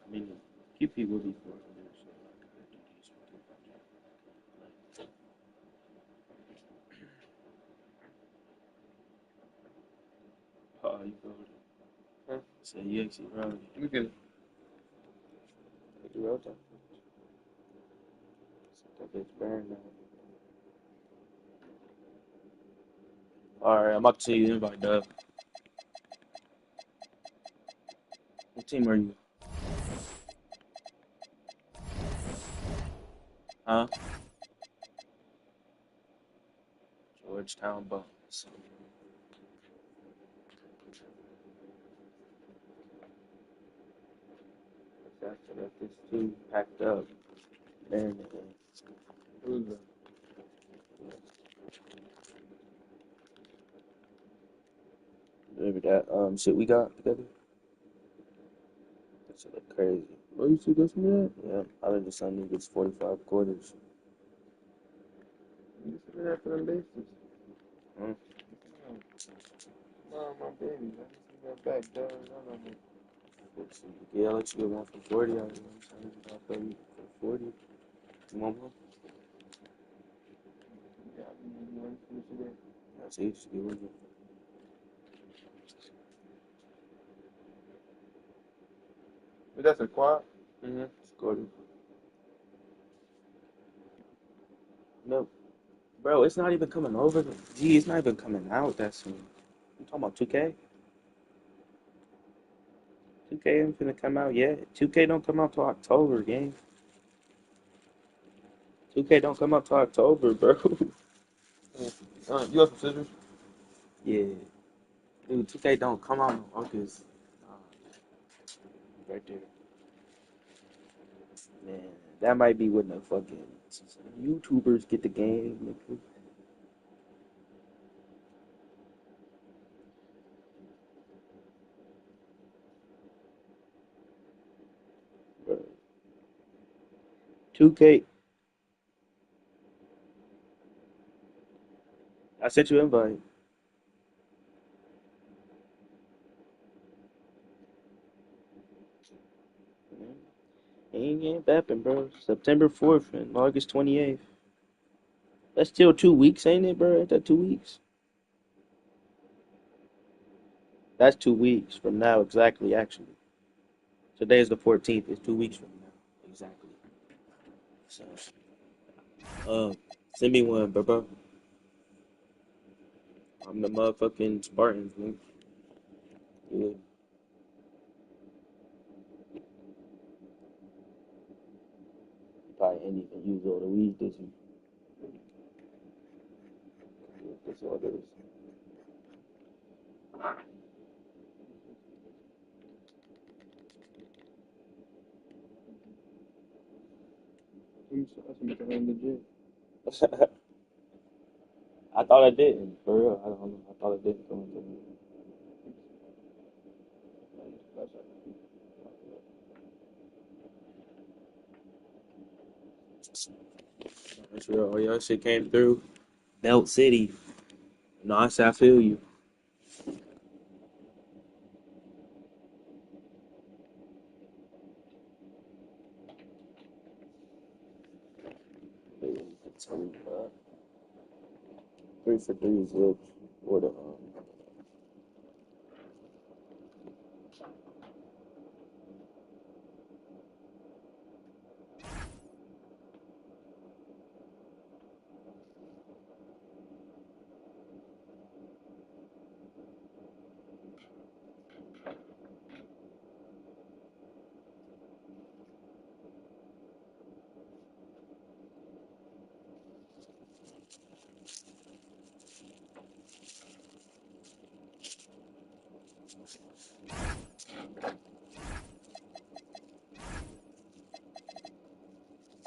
I mean, QP will be 400, so I could do these for 200. Oh, you rolled it. Huh? So you actually rolled it. Let me get it. You rolled that. That bitch burned now. Alright, I'm about to see you invite Dub. What team are you? Huh? Georgetown Bucks. After that, this team packed up. And Who's that? maybe that shit we got together. That shit look crazy. Oh, you see this man? Yeah, I think the Sun gets 45 quarters. You see that for the laces? Hmm? No, my baby. Let me see that back door. No, no, no. Let's see. Yeah, I'll let you get one for 40. You know what I'm saying? I'll pay you for 40. You want one? Yeah, you want to see that? That's easy. Get with it. But that's a quad. Mm-hmm. Gordon. No, bro, it's not even coming over. Gee, it's not even coming out that soon. You talking about 2K? 2K ain't finna come out yet. 2K don't come out till October, gang. 2K don't come out till October, bro. You got some scissors? Yeah. Dude, 2K don't come out in August. Right there. Man, that might be when the fucking YouTubers get the game, nigga. Bro. 2K. I sent you an invite. Ain't getting bapping, bro. September 4th and August 28th. That's still 2 weeks, ain't it, bro? Ain't that 2 weeks? That's 2 weeks from now, exactly, actually. Today is the 14th. It's 2 weeks from now. Exactly. So, uh, send me one, bro. I'm the motherfucking Spartans, man. Yeah. Probably ain't even use all the weed this year. That's all there is. That's make it legit. I thought I didn't, for real. I don't know. I thought I didn't come into it. That's real. Oh, yeah, shit came through. Belt City. No, I said I feel you. Tell me, 3 for 3 is good. Or the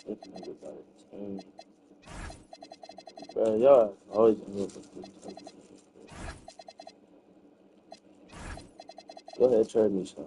This nigga got a team. Bro, y'all always end up with this type of shit. Go ahead, trade me some.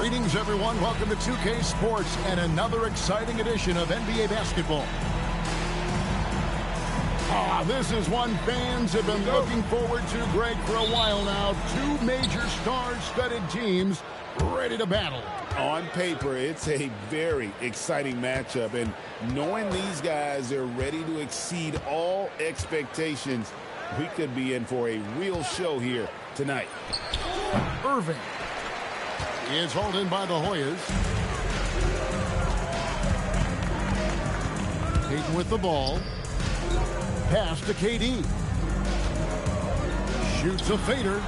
Greetings, everyone. Welcome to 2K Sports and another exciting edition of NBA basketball. This is one fans have been looking forward to, Greg, for a while now. Two major star-studded teams ready to battle. On paper, it's a very exciting matchup, and knowing these guys are ready to exceed all expectations, we could be in for a real show here tonight. Irving is hauled in by the Hoyas. Peyton with the ball. Pass to KD. Shoots a fader.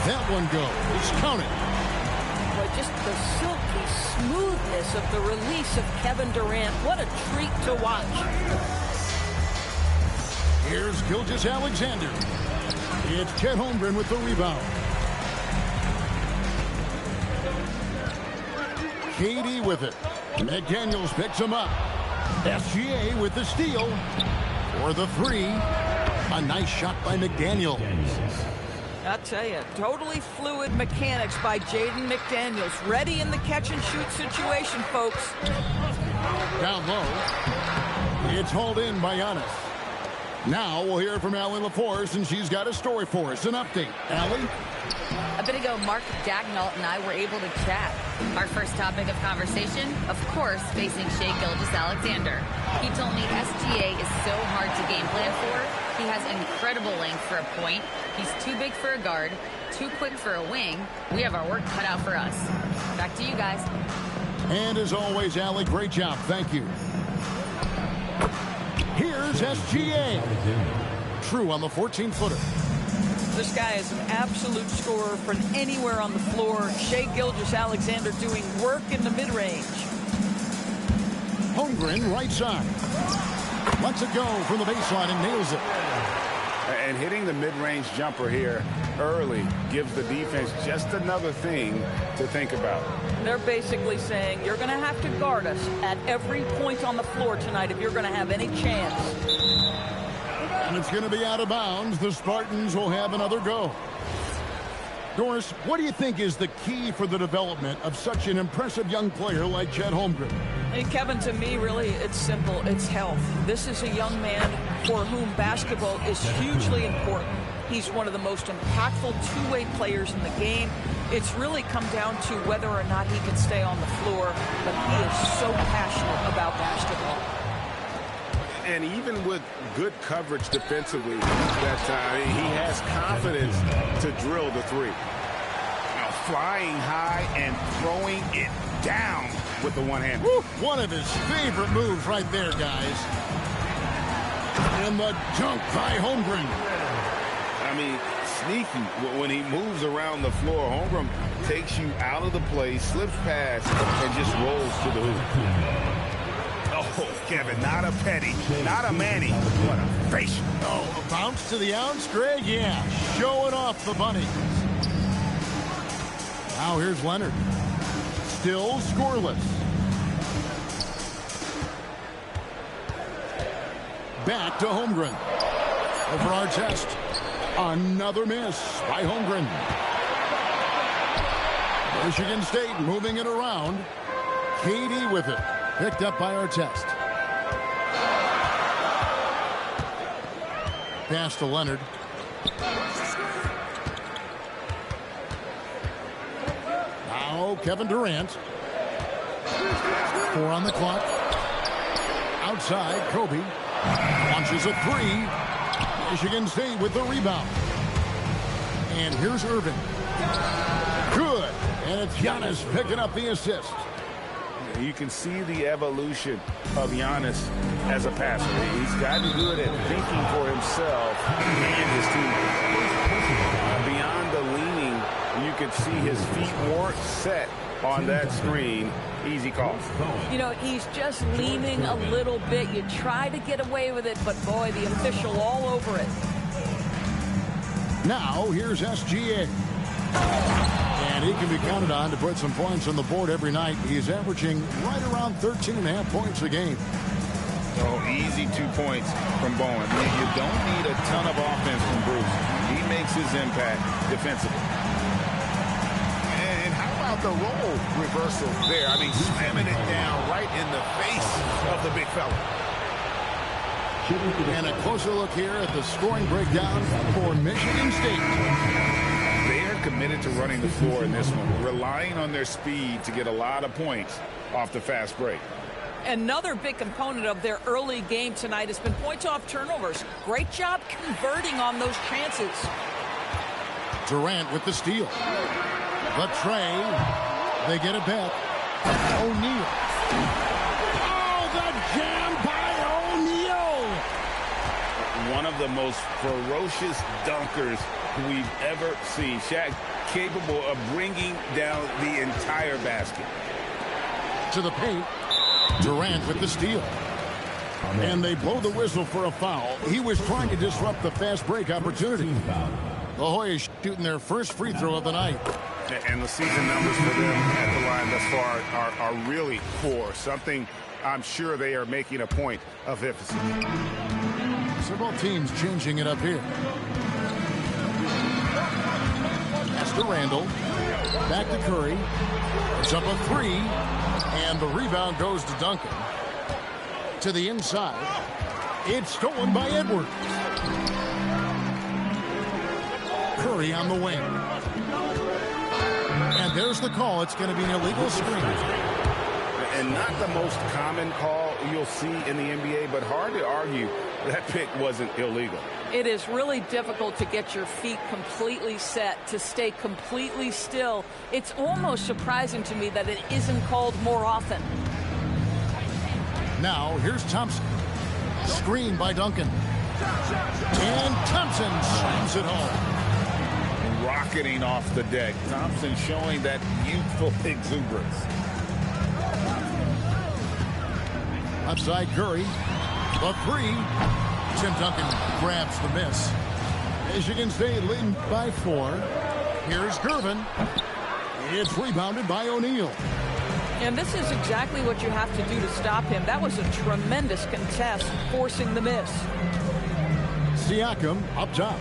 That one goes. Counted. But just the silky smoothness of the release of Kevin Durant. What a treat to watch. Here's Gilgeous-Alexander. It's Chet Holmgren with the rebound. KD with it. McDaniels picks him up. SGA with the steal. For the three. A nice shot by McDaniel. I'll tell you, totally fluid mechanics by Jaden McDaniels. Ready in the catch-and-shoot situation, folks. Down low. It's hauled in by Giannis. Now we'll hear from Allie LaForce, and she's got a story for us. An update. Allie? A bit ago, Mark Dagnall and I were able to chat. Our first topic of conversation, of course, facing Shai Gilgeous-Alexander. He told me SGA is so hard to game plan for. He has incredible length for a point. He's too big for a guard, too quick for a wing. We have our work cut out for us. Back to you guys. And as always, Allie, great job. Thank you. Here's SGA. True on the 14-footer. This guy is an absolute scorer from anywhere on the floor. Shai Gilgeous-Alexander doing work in the mid-range. Holmgren, right side. Lets it go from the baseline and nails it. And hitting the mid-range jumper here early gives the defense just another thing to think about. They're basically saying, you're going to have to guard us at every point on the floor tonight if you're going to have any chance. And it's going to be out of bounds. The Spartans will have another go. Doris, what do you think is the key for the development of such an impressive young player like Chet Holmgren? Hey, Kevin, to me, really, it's simple. It's health. This is a young man for whom basketball is hugely important. He's one of the most impactful two-way players in the game. It's really come down to whether or not he can stay on the floor, but he is so passionate about basketball. And even with good coverage defensively that time, he has confidence to drill the three. Now, flying high and throwing it down with the one hand. One of his favorite moves right there, guys. And the dunk by Holmgren. I mean, sneaky. When he moves around the floor, Holmgren takes you out of the play, slips past, and just rolls to the hoop. Oh, Kevin, not a Petty, not a Manny, but a facial. Oh, a bounce to the ounce, Greg? Yeah, showing off the bunny. Now here's Leonard. Still scoreless. Back to Holmgren. Over our test. Another miss by Holmgren. Michigan State moving it around. KD with it. Picked up by our test. Pass to Leonard. Now Kevin Durant. 4 on the clock. Outside, Kobe. Launches a three. Michigan State with the rebound. And here's Irving. Good. And it's Giannis picking up the assist. You can see the evolution of Giannis as a passer. He's gotten good at thinking for himself and his teammates. Beyond the leaning, you can see his feet weren't set on that screen. Easy call. You know, he's just leaning a little bit. You try to get away with it, but boy, the official all over it. Now, here's SGA. And he can be counted on to put some points on the board every night. He's averaging right around 13.5 points a game. Oh, easy 2 points from Bowen. You don't need a ton of offense from Bruce. He makes his impact defensively. And how about about the role reversal there? I mean, slamming it down right in the face of the big fella. And a closer look here at the scoring breakdown for Michigan State. They are committed to running the floor in this one, relying on their speed to get a lot of points off the fast break. Another big component of their early game tonight has been points off turnovers. Great job converting on those chances. Durant with the steal. The tray. They get it back. O'Neal. Oh, the jam by O'Neal. One of the most ferocious dunkers we've ever seen. Shaq capable of bringing down the entire basket. To the paint. Durant with the steal. And they blow the whistle for a foul. He was trying to disrupt the fast break opportunity. The Hoyas shooting their first free throw of the night. And the season numbers for them at the line thus far are really poor. Something I'm sure they are making a point of emphasis. Several teams changing it up here. Pass to Randall. Back to Curry. It's up a three. And the rebound goes to Duncan. To the inside. It's stolen by Edwards. Curry on the wing. And there's the call. It's going to be an illegal screen. And not the most common call you'll see in the NBA, but hard to argue that pick wasn't illegal. It is really difficult to get your feet completely set, to stay completely still. It's almost surprising to me that it isn't called more often. Now, here's Thompson. Screen by Duncan. And Thompson slams it home. Rocketing off the deck. Thompson showing that youthful exuberance. Outside Curry. The three. Tim Duncan grabs the miss. Michigan State leading by 4. Here's Gervin. It's rebounded by O'Neal. And this is exactly what you have to do to stop him. That was a tremendous contest, forcing the miss. Siakam up top.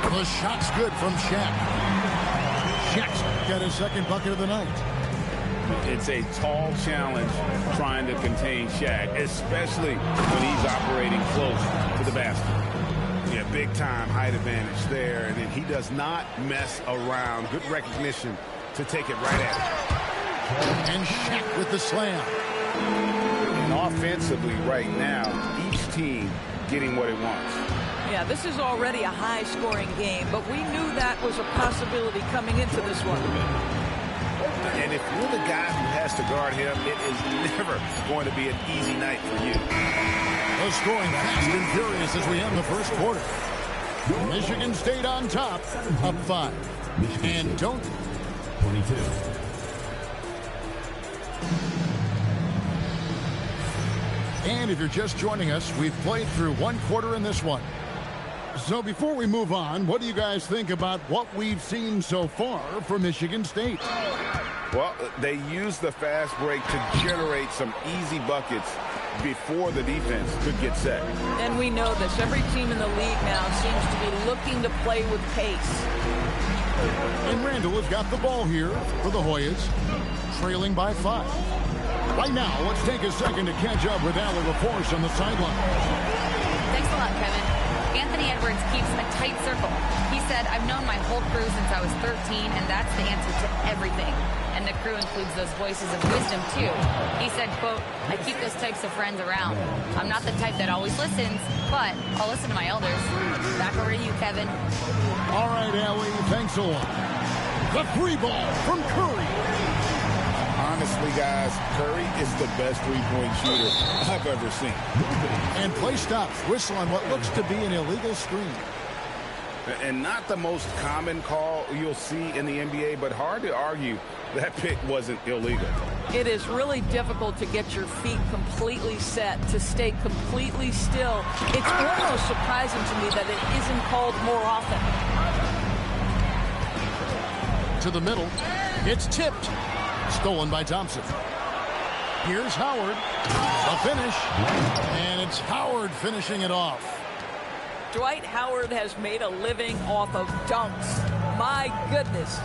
The shot's good from Shaq. Shaq's got his second bucket of the night. It's a tall challenge trying to contain Shaq, especially when he's operating close to the basket. Yeah, big time height advantage there, and then he does not mess around. Good recognition to take it right at him. And Shaq with the slam. And offensively right now, each team getting what it wants. Yeah, this is already a high-scoring game, but we knew that was a possibility coming into this one. And if you're the guy who has to guard him, it is never going to be an easy night for you. The scoring fast and furious as we end the first quarter. Michigan State on top, up 5. And don't 22. And if you're just joining us, we've played through one quarter in this one. So before we move on, what do you guys think about what we've seen so far from Michigan State? Well, they used the fast break to generate some easy buckets before the defense could get set. And we know this. Every team in the league now seems to be looking to play with pace. And Randall has got the ball here for the Hoyas, trailing by 5. Right now, let's take a second to catch up with Allie LaForce on the sideline. Thanks a lot, Kevin. Anthony Edwards keeps a tight circle. He said, I've known my whole crew since I was 13, and that's the answer to everything. And the crew includes those voices of wisdom, too. He said, quote, I keep those types of friends around. I'm not the type that always listens, but I'll listen to my elders. Back over to you, Kevin. All right, Allie, thanks a lot. The 3 ball from Curry. Honestly, guys, Curry is the best three-point shooter I've ever seen. And play stops. Whistle on what looks to be an illegal screen. And not the most common call you'll see in the NBA, but hard to argue that pick wasn't illegal. It is really difficult to get your feet completely set, to stay completely still. It's almost surprising to me that it isn't called more often. To the middle. It's tipped. Stolen by Thompson. Here's Howard. A finish. And it's Howard finishing it off. Dwight Howard has made a living off of dunks. My goodness.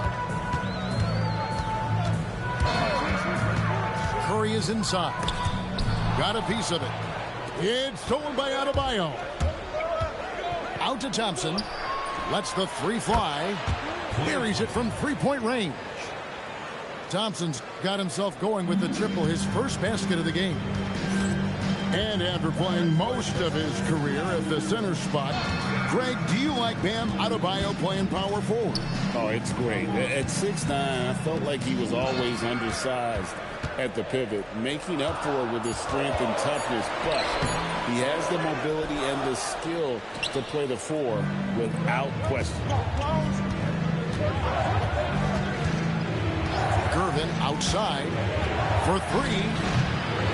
Curry is inside. Got a piece of it. It's stolen by Adebayo. Out to Thompson. Lets the three fly. Buries it from three-point range. Thompson's got himself going with the triple, his first basket of the game. And after playing most of his career at the center spot, Greg, do you like Bam Adebayo playing power forward? Oh, it's great. At 6'9", I felt like he was always undersized at the pivot, making up for it with his strength and toughness, but he has the mobility and the skill to play the four without question. Gervin outside for three.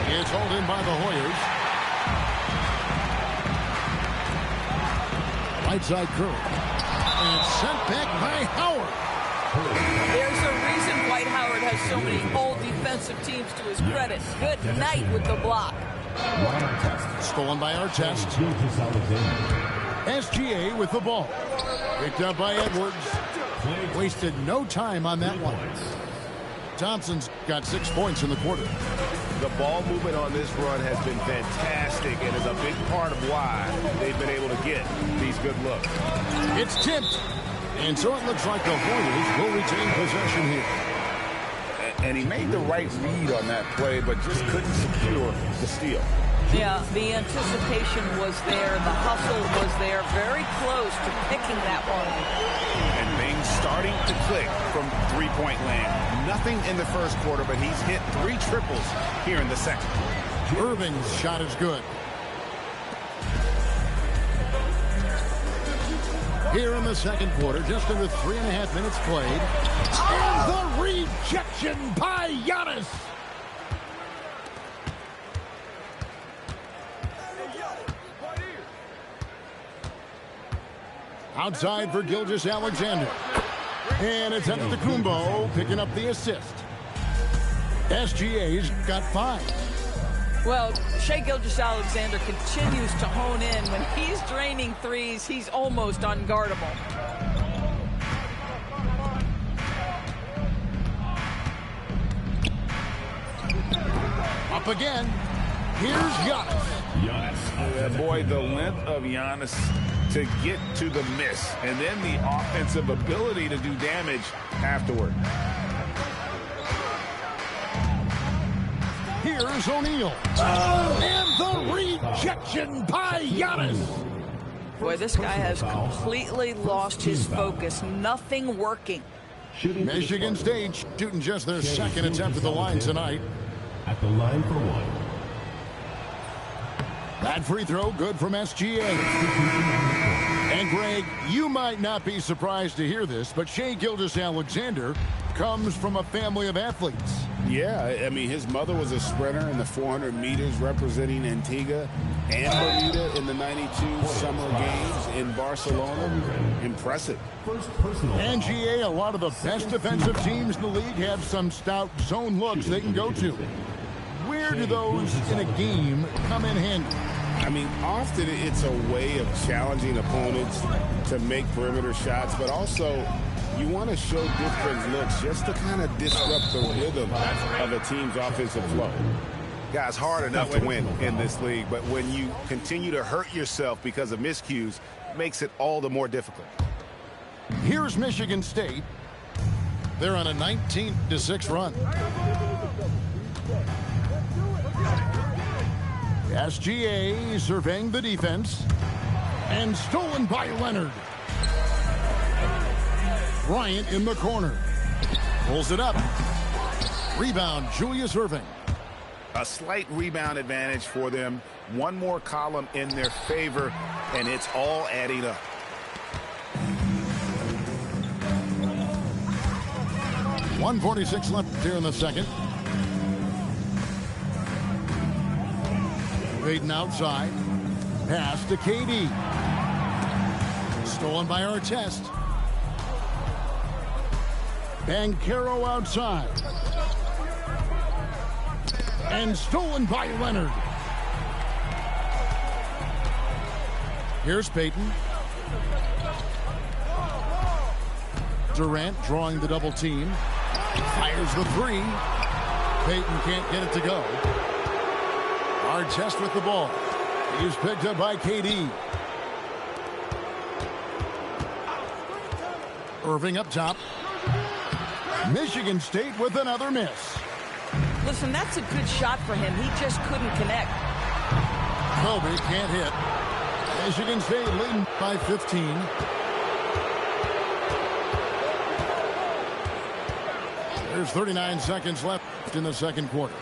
It's hauled in by the Hoyers. Right side Curry. And it's sent back by Howard. There's a reason Dwight Howard has so many old defensive teams to his credit. Good night with the block. Stolen by Artest. SGA with the ball. Picked up by Edwards. Wasted no time on that one. Thompson's got 6 points in the quarter. The ball movement on this run has been fantastic and is a big part of why they've been able to get these good looks. It's tipped. And so it looks like the Warriors will retain possession here. And he made the right read on that play, but just couldn't secure the steal. Yeah, the anticipation was there. The hustle was there. Very close to picking that one. And things starting to click from three-point land. Nothing in the first quarter, but he's hit 3 triples here in the second. Irving's shot is good. Here in the second quarter, just under 3.5 minutes played. And the rejection by Giannis. Outside for Gilgeous-Alexander. And it's Antetokounmpo picking up the assist. SGA's got 5. Well, Shai Gilgeous-Alexander continues to hone in. When he's draining threes, he's almost unguardable. Up again. Here's Giannis. Boy, the length of Giannis to get to the miss, and then the offensive ability to do damage afterward. Here's O'Neal. And the rejection by Giannis. Boy, this guy has completely lost his focus. Nothing working. Michigan State shooting just their second attempt at the line tonight. At the line for one. That free throw good from SGA. And Greg, you might not be surprised to hear this, but Shai Gilgeous-Alexander comes from a family of athletes. Yeah, I mean, his mother was a sprinter in the 400 meters representing Antigua and Bermuda in the 92 Summer Games in Barcelona. Impressive. And GA, a lot of the best defensive teams in the league have some stout zone looks they can go to. Where do those in a game come in handy? I mean, often it's a way of challenging opponents to make perimeter shots, but also you want to show different looks just to kind of disrupt the rhythm of a team's offensive flow. Guys, hard enough to win in this league, but when you continue to hurt yourself because of miscues, it makes it all the more difficult. Here's Michigan State. They're on a 19-6 run. SGA surveying the defense. And stolen by Leonard. Bryant in the corner. Pulls it up. Rebound, Julius Irving. A slight rebound advantage for them. One more column in their favor, and it's all adding up. .146 left here in the second. Payton outside. Pass to KD. Stolen by Artest. Banchero outside. And stolen by Leonard. Here's Payton. Durant drawing the double team. Fires the three. Payton can't get it to go. Artest with the ball. He's picked up by KD. Irving up top. Michigan State with another miss. Listen, that's a good shot for him. He just couldn't connect. Kobe can't hit. Michigan State leading by 15. There's 39 seconds left in the second quarter.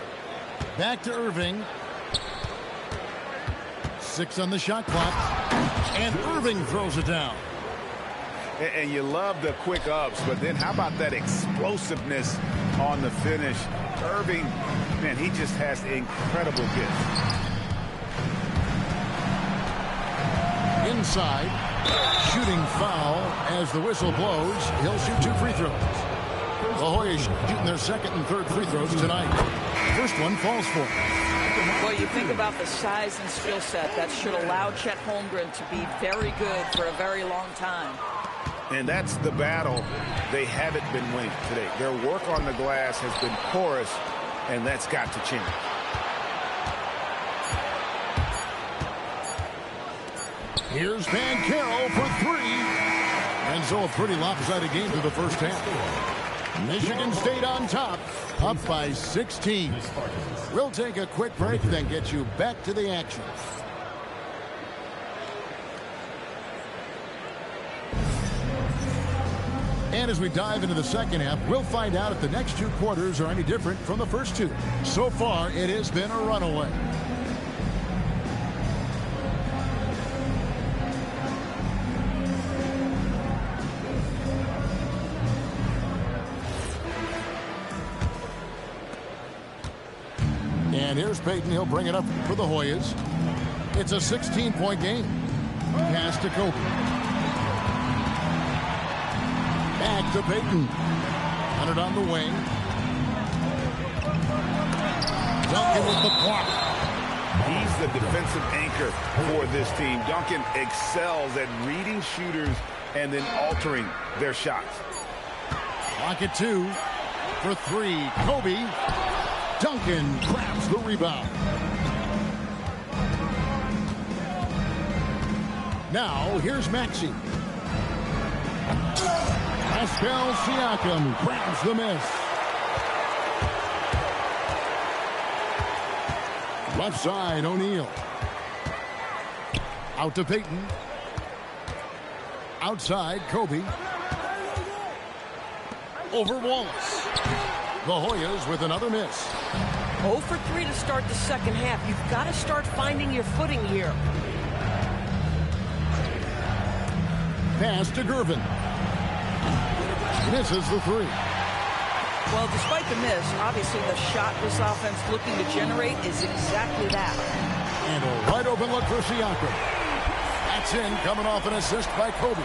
Back to Irving. 6 on the shot clock. And Irving throws it down. And you love the quick ups, but then how about that explosiveness on the finish? Irving, man, he just has incredible gift. Inside, shooting foul as the whistle blows. He'll shoot 2 free throws. The Hoyas shooting their second and third free throws tonight. First one falls for him. Well, you think about the size and skill set that should allow Chet Holmgren to be very good for a very long time. And that's the battle they haven't been winning today. Their work on the glass has been porous, and that's got to change. Here's Banchero for 3. And so a pretty lopsided game through the first half. Michigan State on top, up by 16. We'll take a quick break, then get you back to the action. And as we dive into the second half, we'll find out if the next 2 quarters are any different from the first 2. So far, it has been a runaway. And here's Payton. He'll bring it up for the Hoyas. It's a 16-point game. Pass to Kobe. Back to Payton. 100 on the wing. Duncan with the block. He's the defensive anchor for this team. Duncan excels at reading shooters and then altering their shots. Clock at 2 for 3. Kobe. Duncan grabs the rebound. Now here's Maxey. Pascal Siakam grabs the miss. Left side, O'Neal. Out to Payton. Outside, Kobe. Over Wallace. The Hoyas with another miss. 0 for 3 to start the second half. You've got to start finding your footing here. Pass to Gervin. Misses the 3. Well, despite the miss, obviously the shot this offense looking to generate is exactly that. And a wide open look for Siakam. That's in, coming off an assist by Kobe.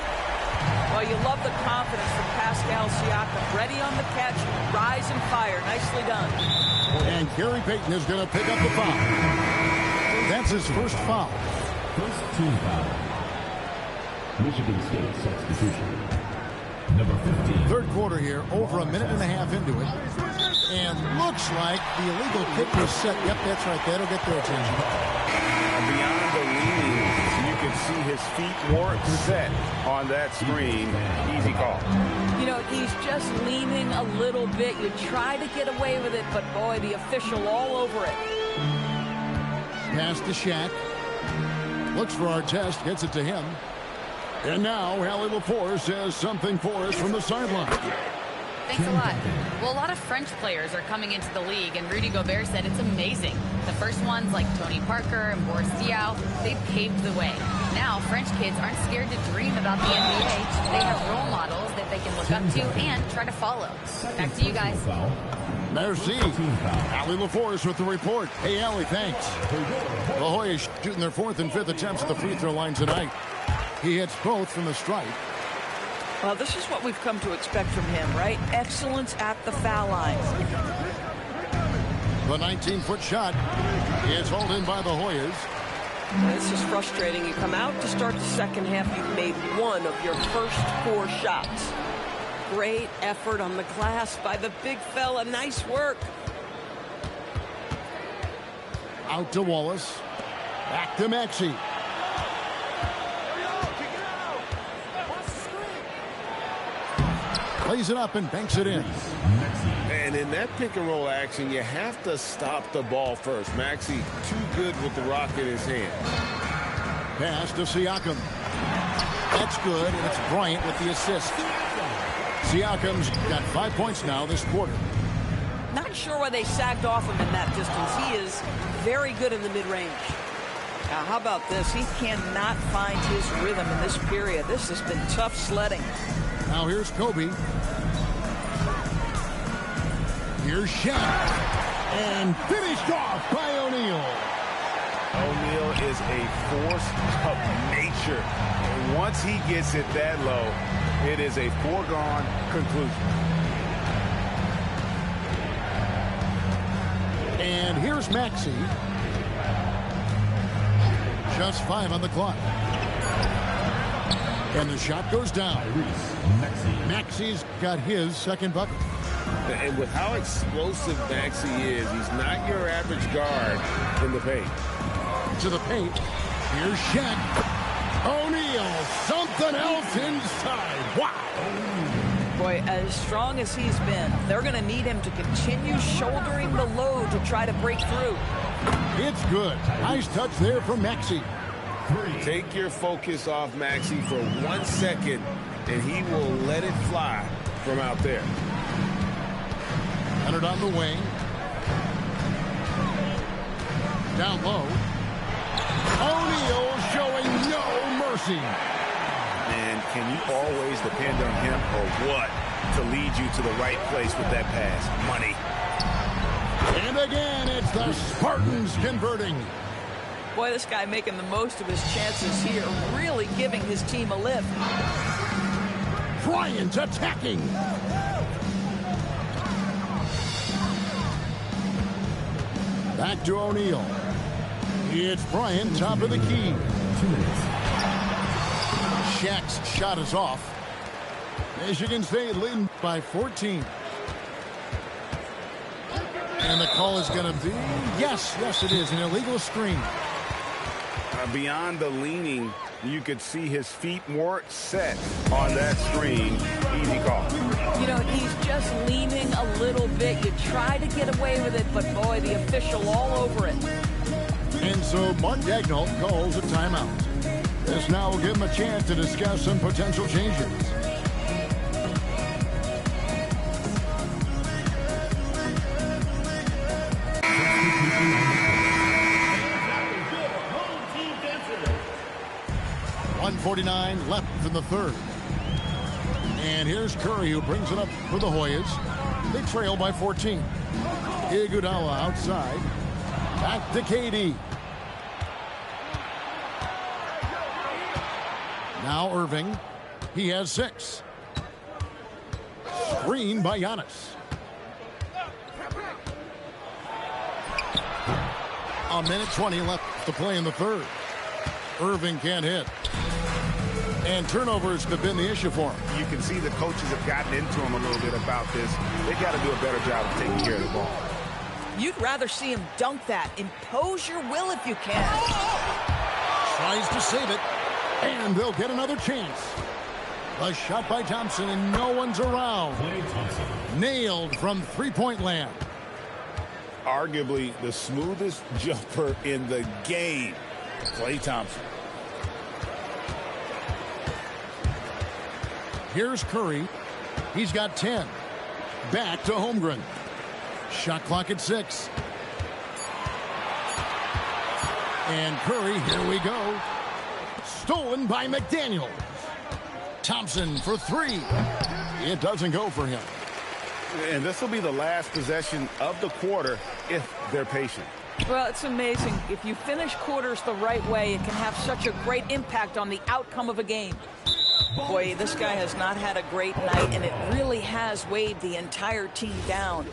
Well, you love the confidence from Pascal Siakam. Ready on the catch, rise and fire. Nicely done. And Gary Payton is going to pick up the foul. That's his first foul. First team foul. Michigan State substitution. Number 15. Third quarter here, over a minute and a half into it. And looks like the illegal kick was set. Yep, that's right. That'll get their attention. Beyond the leaning, you can see his feet weren't set on that screen. Easy call. You know, he's just leaning a little bit. You try to get away with it, but boy, the official all over it. Pass to Shaq. Looks for Artest, gets it to him. And now, Allie LaForce says something for us from the sideline. Thanks a lot. Well, a lot of French players are coming into the league, and Rudy Gobert said it's amazing. The first ones, like Tony Parker and Boris Diaw, they paved the way. Now, French kids aren't scared to dream about the NBA. They have role models that they can look up to and try to follow. Back to you guys. Merci. Allie LaForce with the report. Hey, Allie, thanks. The Hoyas shooting their 4th and 5th attempts at the free throw line tonight. He hits both from the stripe. Well, this is what we've come to expect from him, right? Excellence at the foul line. The 19-foot shot is hauled in by the Hoyas. This is frustrating. You come out to start the second half, you've made 1 of your first 4 shots. Great effort on the glass by the big fella. Nice work. Out to Wallace. Back to Maxey. Plays it up and banks it in. And in that pick and roll action, you have to stop the ball first. Maxey too good with the rock in his hand. Pass to Siakam. That's good, and it's Bryant with the assist. Siakam's got 5 points now this quarter. Not sure why they sagged off him in that distance. He is very good in the mid-range. Now, how about this? He cannot find his rhythm in this period. This has been tough sledding. Now here's Kobe. Here's Shaq. And finished off by O'Neal. O'Neal is a force of nature. And once he gets it that low, it is a foregone conclusion. And here's Maxey. Just 5 on the clock. And the shot goes down. Maxey's got his second bucket. And with how explosive Maxey is, he's not your average guard in the paint. To the paint. Here's Shaq. O'Neal. Something else inside. Wow. Boy, as strong as he's been, they're going to need him to continue shouldering the load to try to break through. It's good. Nice touch there from Maxey. Take your focus off Maxey for 1 second, and he will let it fly from out there. Leonard on the wing. Down low. O'Neal showing no mercy. And can you always depend on him or what to lead you to the right place with that pass? Money. And again, it's the Spartans converting. Boy, this guy making the most of his chances here, really giving his team a lift. Bryant attacking. Back to O'Neal. It's Bryant, top of the key. Shaq's shot is off. Michigan State leading by 14. And the call is going to be, yes, it is, an illegal screen. Beyond the leaning, you could see his feet more set on that screen. Easy call. You know, he's just leaning a little bit. You try to get away with it, but boy, the official all over it. And so Mark Daigneault calls a timeout. This now will give him a chance to discuss some potential changes. .149 left in the third. And here's Curry, who brings it up for the Hoyas. They trail by 14. Iguodala outside. Back to KD. Now Irving. He has 6. Screen by Giannis. A minute 20 left to play in the third. Irving can't hit. And turnovers have been the issue for him. You can see the coaches have gotten into him a little bit about this. They got to do a better job of taking care of the ball. You'd rather see him dunk that. Impose your will if you can. Tries to save it. And they'll get another chance. A shot by Thompson, and no one's around. Nailed from three-point land. Arguably the smoothest jumper in the game. Klay Thompson. Here's Curry. He's got 10. Back to Holmgren. Shot clock at 6. And Curry, here we go. Stolen by McDaniels. Thompson for 3. It doesn't go for him. And this will be the last possession of the quarter if they're patient. Well, it's amazing. If you finish quarters the right way, it can have such a great impact on the outcome of a game. Boy, this guy has not had a great night, and it really has weighed the entire team down.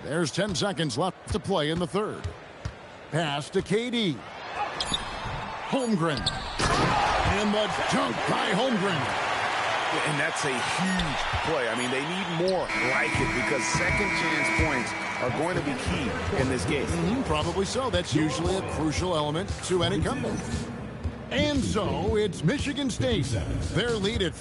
There's 10 seconds left to play in the third. Pass to KD. Holmgren. And the dunk by Holmgren. And that's a huge play. I mean, they need more like it because second chance points are going to be key in this game. Probably so. That's usually a crucial element to any comeback. And so it's Michigan State. Their lead at...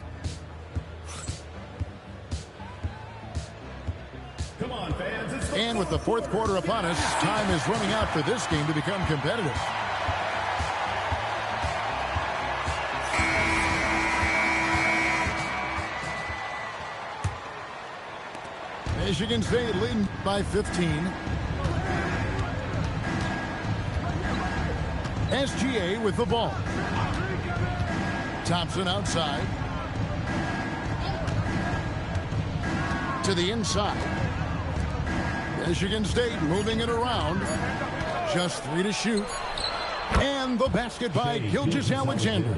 Come on, fans. And with the fourth quarter upon us, time is running out for this game to become competitive. Michigan State leading by 15. SGA with the ball. Thompson outside. To the inside. Michigan State moving it around. Just 3 to shoot. And the basket by Gilgeous-Alexander.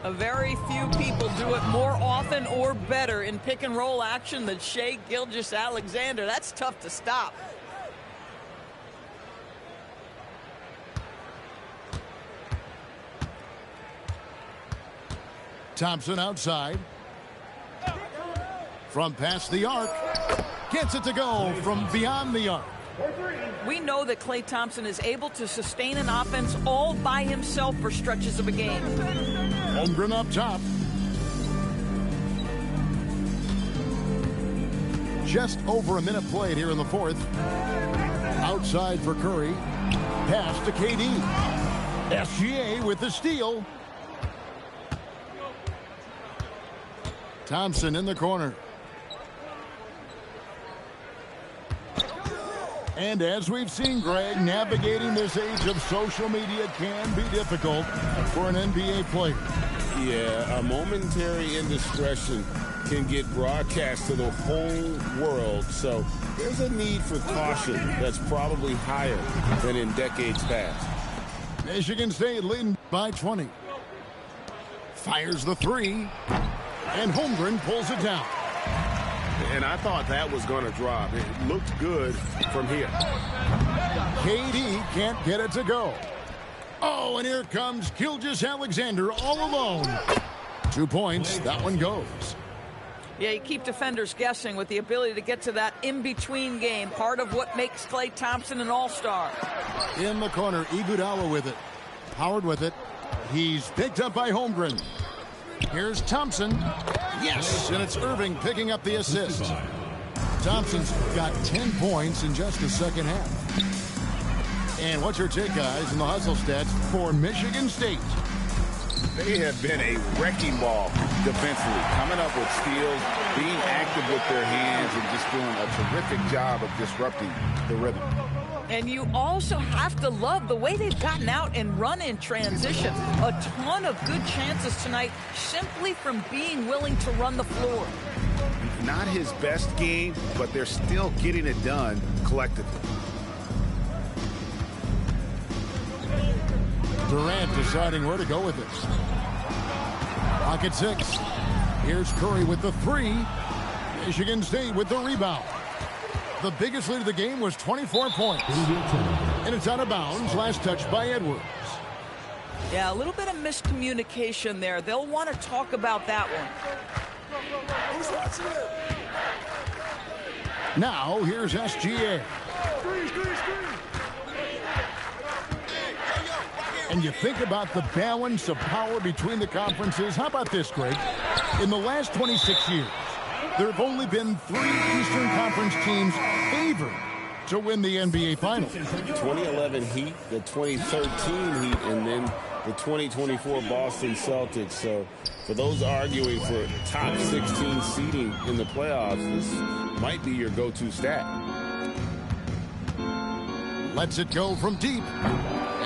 A very few people do it more often or better in pick and roll action than Shai Gilgeous-Alexander. That's tough to stop. Thompson outside. From past the arc. Gets it to go from beyond the arc. We know that Klay Thompson is able to sustain an offense all by himself for stretches of a game. Holmgren up top. Just over a minute played here in the fourth. Outside for Curry. Pass to KD. SGA with the steal. Thompson in the corner. And as we've seen, Greg, navigating this age of social media can be difficult for an NBA player. Yeah, a momentary indiscretion can get broadcast to the whole world. So there's a need for caution that's probably higher than in decades past. Michigan State leading by 20. Fires the three. And Holmgren pulls it down. And I thought that was going to drop. It looked good from here. KD can't get it to go. Oh, and here comes Gilgeous-Alexander all alone. 2 points. That one goes. Yeah, you keep defenders guessing with the ability to get to that in-between game. Part of what makes Klay Thompson an all-star. In the corner, Iguodala with it. Howard with it. He's picked up by Holmgren. Here's Thompson. Yes, and it's Irving picking up the assist. Thompson's got 10 points in just the second half. And what's your take, guys, in the hustle stats for Michigan State? They have been a wrecking ball defensively, coming up with steals, being active with their hands, and just doing a terrific job of disrupting the rhythm. And you also have to love the way they've gotten out and run in transition. A ton of good chances tonight simply from being willing to run the floor. Not his best game, but they're still getting it done collectively. Durant deciding where to go with this. Pocket 6. Here's Curry with the three. Michigan State with the rebound. The biggest lead of the game was 24 points. And it's out of bounds. Last touch by Edwards. Yeah, a little bit of miscommunication there. They'll want to talk about that one. Now, here's SGA. And you think about the balance of power between the conferences. How about this, Greg? In the last 26 years, there have only been 3 Eastern Conference teams favored to win the NBA Finals. 2011 Heat, the 2013 Heat, and then the 2024 Boston Celtics. So for those arguing for top 16 seeding in the playoffs, this might be your go-to stat. Lets it go from deep.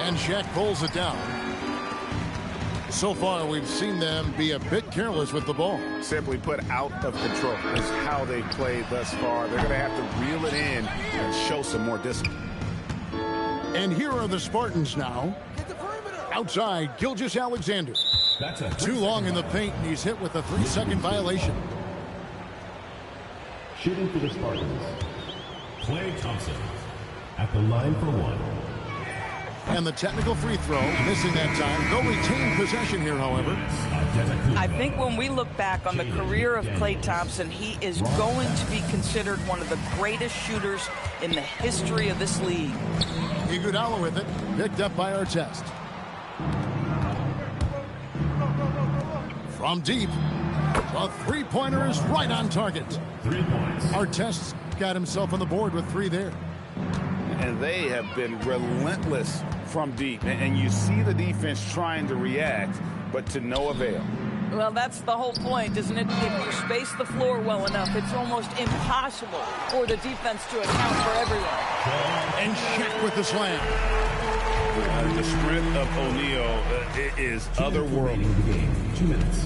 And Shaq pulls it down. So far, we've seen them be a bit careless with the ball. Simply put, out of control is how they played thus far. They're going to have to reel it in and show some more discipline. And here are the Spartans now. Outside, Gilgeous-Alexander. Too long in the paint, and he's hit with a 3-second violation. Shooting for the Spartans, Klay Thompson at the line for one. And the technical free throw, missing that time. They'll retain possession here, however. I think when we look back on the career of Klay Thompson, he is going to be considered one of the greatest shooters in the history of this league. Iguodala with it, picked up by Artest. From deep, the three-pointer is right on target. 3 points. Artest got himself on the board with 3 there. And they have been relentless from deep. And you see the defense trying to react, but to no avail. Well, that's the whole point, isn't it? If you space the floor well enough, it's almost impossible for the defense to account for everyone. And Shaq with the slam. The strength of O'Neal is otherworldly. Remaining in the game. 2 minutes.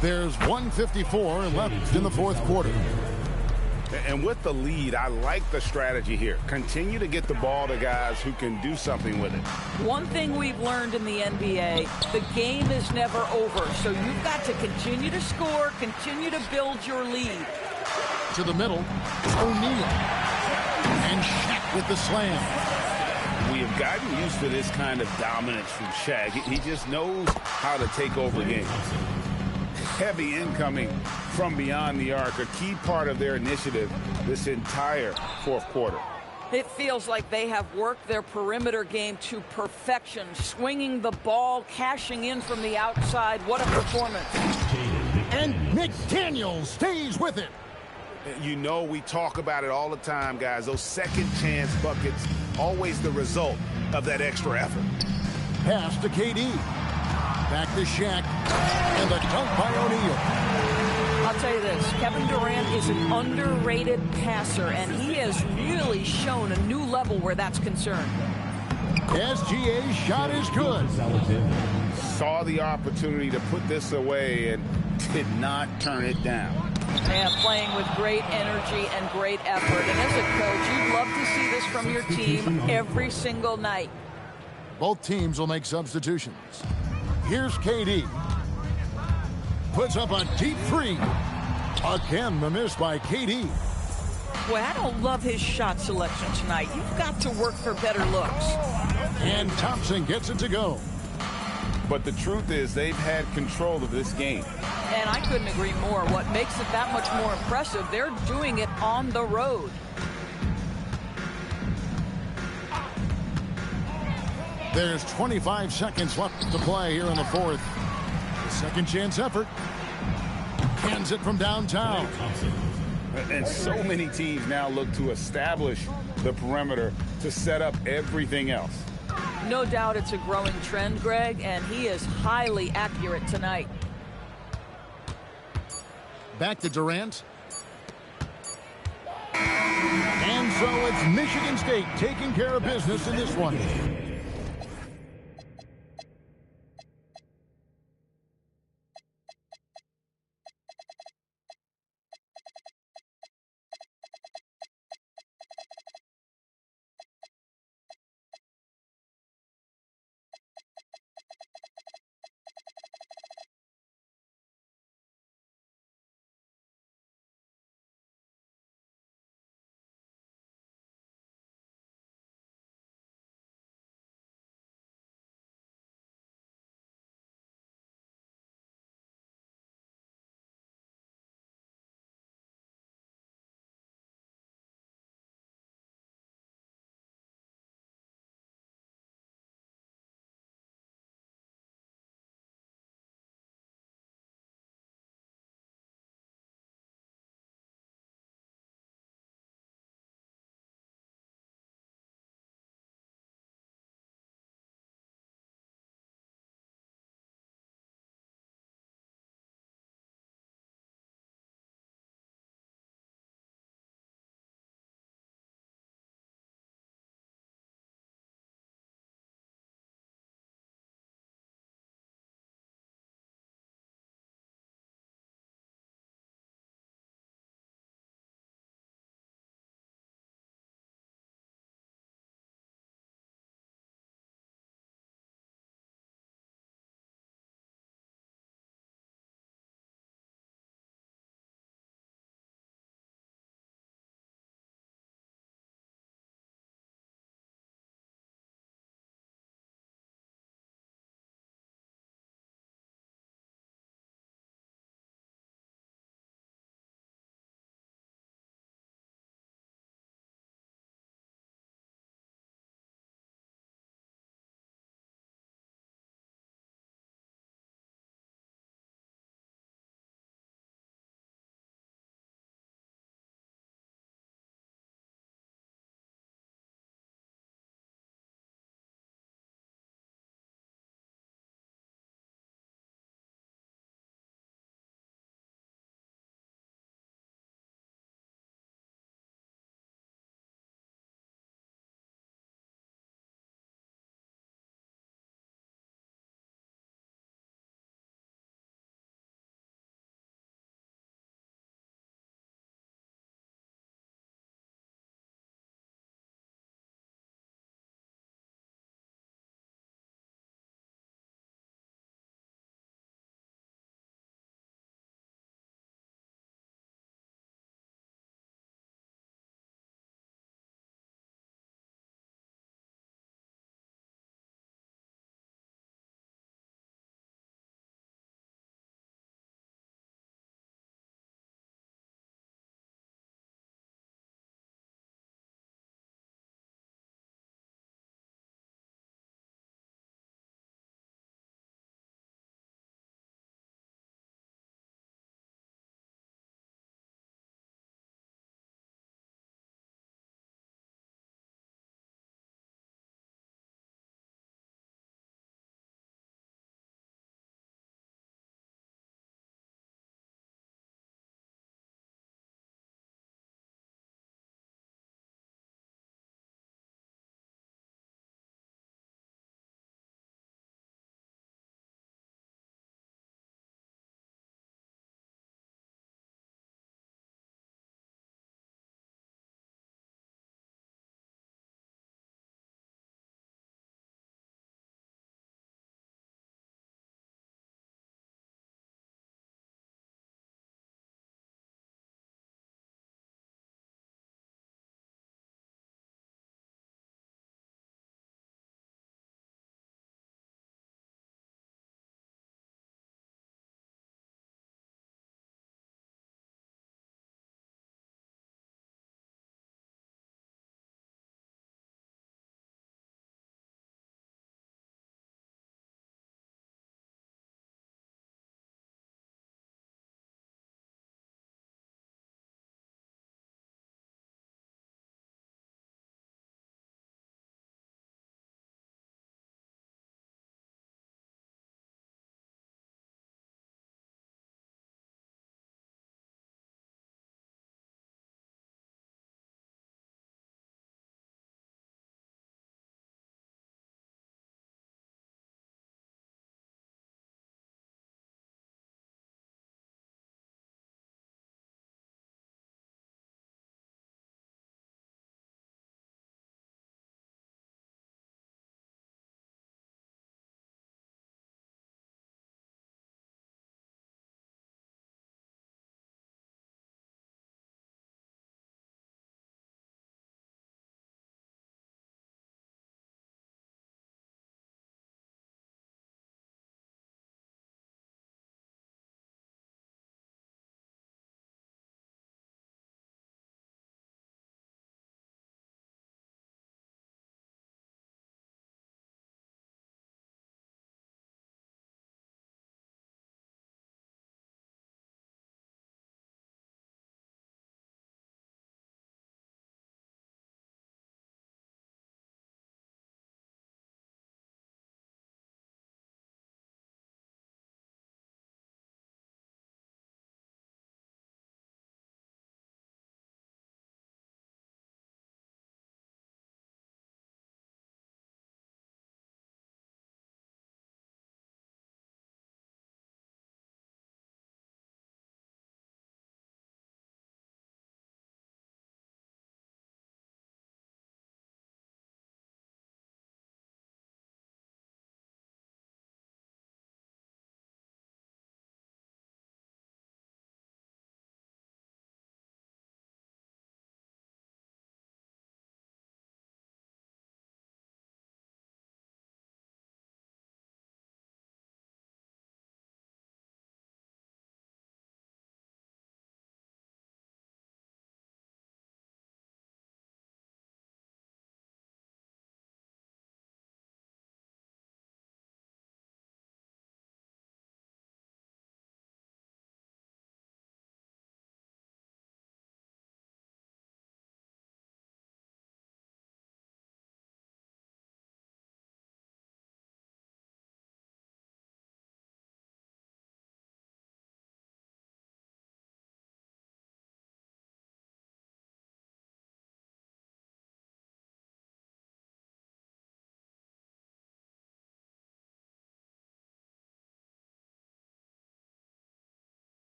There's 1:54 left in the fourth quarter. And with the lead, I like the strategy here. Continue to get the ball to guys who can do something with it. One thing we've learned in the NBA, the game is never over. So you've got to continue to score, continue to build your lead. To the middle, O'Neal. And Shaq with the slam. We have gotten used to this kind of dominance from Shaq. He just knows how to take over games. Heavy incoming from beyond the arc, a key part of their initiative this entire fourth quarter. It feels like they have worked their perimeter game to perfection, swinging the ball, cashing in from the outside. What a performance. And McDaniel stays with it. You know, we talk about it all the time, guys. Those second chance buckets, always the result of that extra effort. Pass to KD. Back to Shaq. And the dunk by O'Neal. I'll tell you this, Kevin Durant is an underrated passer, and he has really shown a new level where that's concerned. SGA's shot is good. Saw the opportunity to put this away and did not turn it down. Yeah, playing with great energy and great effort. And as a coach, you'd love to see this from your team every single night. Both teams will make substitutions. Here's KD. Puts up a deep three. Again, the miss by KD. Boy, I don't love his shot selection tonight. You've got to work for better looks. And Thompson gets it to go. But the truth is they've had control of this game. And I couldn't agree more. What makes it that much more impressive, they're doing it on the road. There's 25 seconds left to play here in the fourth. Second chance effort. Cans it from downtown. And so many teams now look to establish the perimeter to set up everything else. No doubt it's a growing trend, Greg, and he is highly accurate tonight. Back to Durant. And so it's Michigan State taking care of business in this one.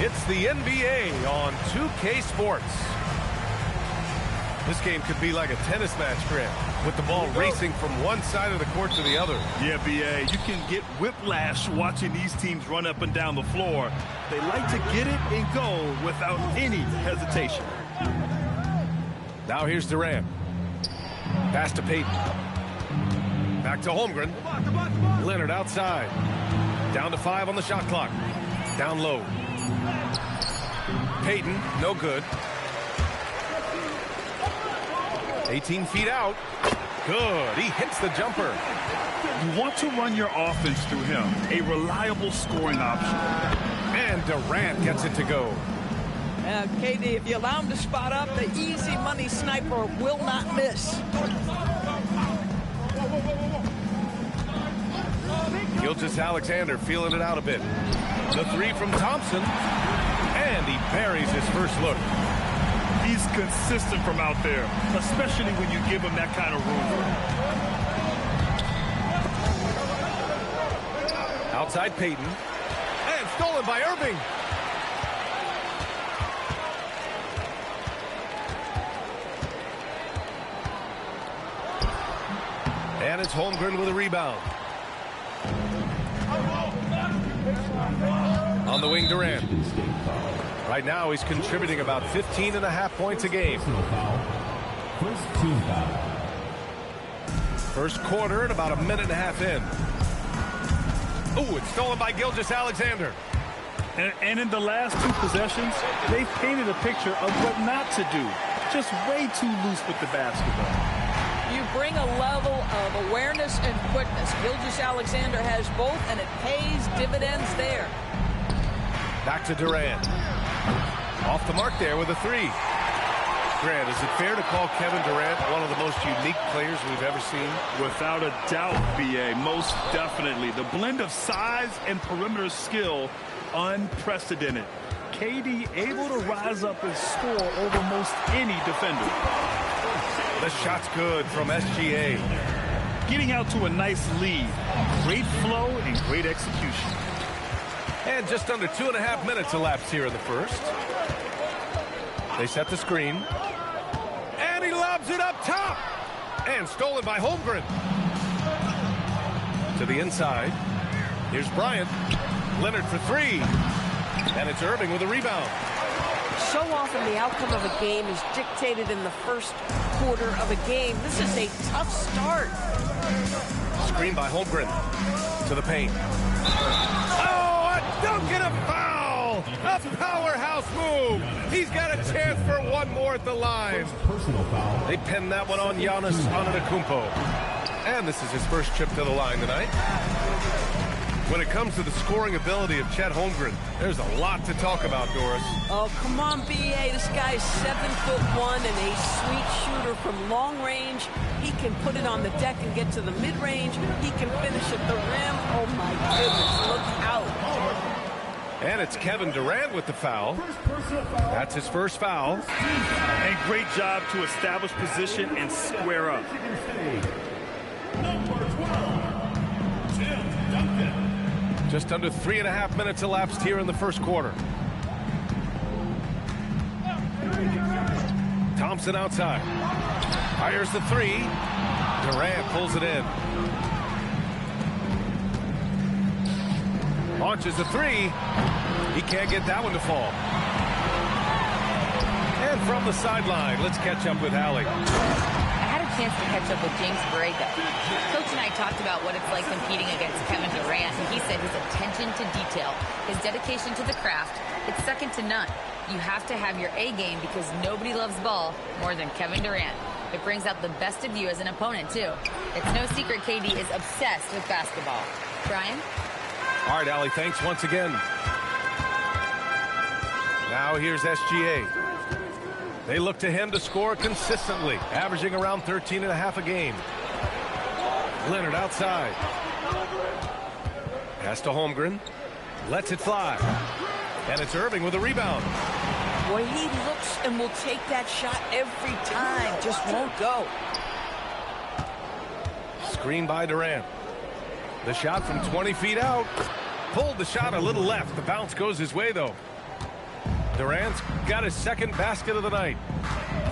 It's the NBA on 2K Sports. This game could be like a tennis match, Grant, with the ball racing from one side of the court to the other. Yeah, B.A., you can get whiplash watching these teams run up and down the floor. They like to get it and go without any hesitation. Now here's Durant. Pass to Payton. Back to Holmgren. Leonard outside. Down to 5 on the shot clock. Down low. Payton, no good. 18 feet out. Good. He hits the jumper. You want to run your offense through him. A reliable scoring option. And Durant gets it to go. KD, if you allow him to spot up, the easy money sniper will not miss. Gilgeous-Alexander feeling it out a bit. The 3 from Thompson. And he buries his first look. He's consistent from out there, especially when you give him that kind of room. Outside Payton. And stolen by Irving. And it's Holmgren with a rebound. On the wing, Durant. Right now, he's contributing about 15.5 points a game. First quarter and about a minute and a half in. Oh, it's stolen by Gilgeous-Alexander. And in the last 2 possessions, they've painted a picture of what not to do. Just way too loose with the basketball. You bring a level of awareness and quickness. Gilgeous-Alexander has both, and it pays dividends there. Back to Durant. Off the mark there with a 3. Grant, is it fair to call Kevin Durant one of the most unique players we've ever seen? Without a doubt, B.A., most definitely. The blend of size and perimeter skill, unprecedented. KD able to rise up and score over most any defender. The shot's good from SGA. Getting out to a nice lead. Great flow and great execution. And just under 2.5 minutes elapsed here in the first. They set the screen. And he lobs it up top. And stolen by Holmgren. To the inside. Here's Bryant. Leonard for 3. And it's Irving with a rebound. So often the outcome of a game is dictated in the first quarter of a game. This is a tough start. Screen by Holmgren. To the paint. Oh, a dunk and a foul! A powerhouse move! He's got a chance for one more at the line. They pinned that one on Giannis Antetokounmpo. And this is his first trip to the line tonight. When it comes to the scoring ability of Chet Holmgren, there's a lot to talk about, Doris. Oh, come on, B.A. This guy's 7'1" and a sweet shooter from long range. He can put it on the deck and get to the mid-range. He can finish at the rim. Oh, my goodness, look out. And it's Kevin Durant with the foul. That's his first foul. And great job to establish position and square up. Just under 3.5 minutes elapsed here in the first quarter. Thompson outside. Fires the 3. Durant pulls it in. Launches the 3. He can't get that one to fall. And from the sideline, let's catch up with Allie. I had a chance to catch up with James Borrego. Coach and I talked about what it's like competing against Kevin Durant, and he said his attention to detail, his dedication to the craft, it's second to none. You have to have your A game because nobody loves ball more than Kevin Durant. It brings out the best of you as an opponent, too. It's no secret KD is obsessed with basketball. Brian? All right, Allie, thanks once again. Now here's SGA. They look to him to score consistently, averaging around 13.5 a game. Leonard outside. Pass to Holmgren. Lets it fly. And it's Irving with a rebound. Boy, he looks and will take that shot every time. Just won't go. Screen by Durant. The shot from 20 feet out. Pulled the shot a little left. The bounce goes his way, though. Durant's got his second basket of the night.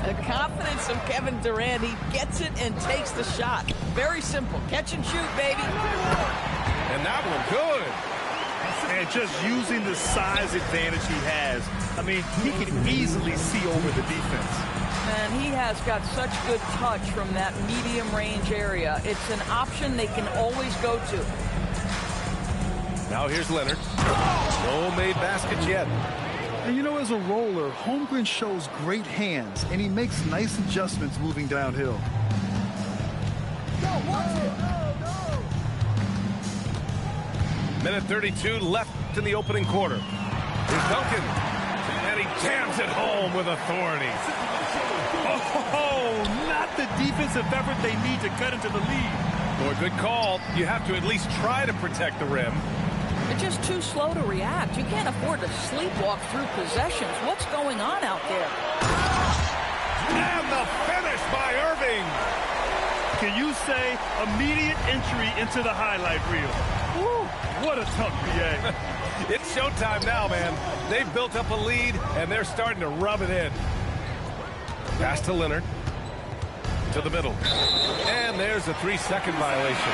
The confidence of Kevin Durant. He gets it and takes the shot. Very simple. Catch and shoot, baby. And that one good. And just using the size advantage he has. I mean, he can easily see over the defense. And he has got such good touch from that medium range area. It's an option they can always go to. Now here's Leonard. No made baskets yet. And you know, as a roller, Holmgren shows great hands, and he makes nice adjustments moving downhill. Minute 32 left in the opening quarter. Here's Duncan. And he jams it home with authority. Oh, not the defensive effort they need to cut into the lead. Boy, good call. You have to at least try to protect the rim. They're just too slow to react. You can't afford to sleepwalk through possessions. What's going on out there? And the finish by Irving. Can you say immediate entry into the highlight reel? Woo, what a tough BA. It's showtime now, man. They've built up a lead, and they're starting to rub it in. Pass to Leonard. To the middle. And there's a 3-second violation.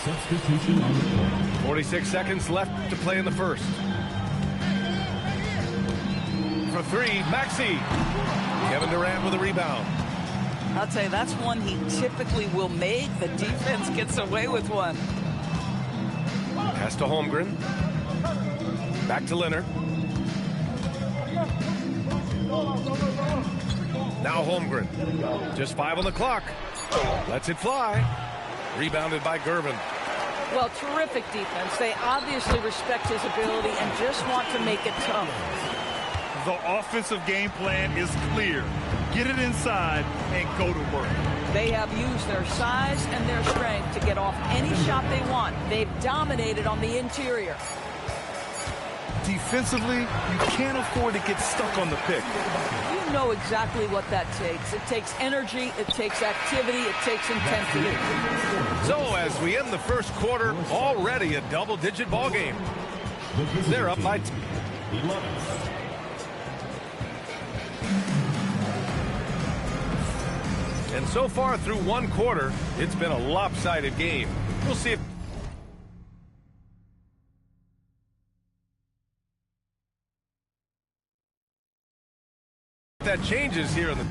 Substitution on the floor. 46 seconds left to play in the first. For three, Maxey. Kevin Durant with a rebound. I'll tell you, that's one he typically will make. The defense gets away with one. Pass to Holmgren. Back to Leonard. Now Holmgren. Just 5 on the clock. Lets it fly. Rebounded by Gervin. Well, terrific defense. They obviously respect his ability and just want to make it tough. The offensive game plan is clear. Get it inside and go to work. They have used their size and their strength to get off any shot they want. They've dominated on the interior. Defensively, you can't afford to get stuck on the pick. You know exactly what that takes. It takes energy, it takes activity, it takes intensity. So as we end the first quarter, already a double-digit ball game. They're up by 11. And so far through one quarter, it's been a lopsided game. We'll see if that changes here in the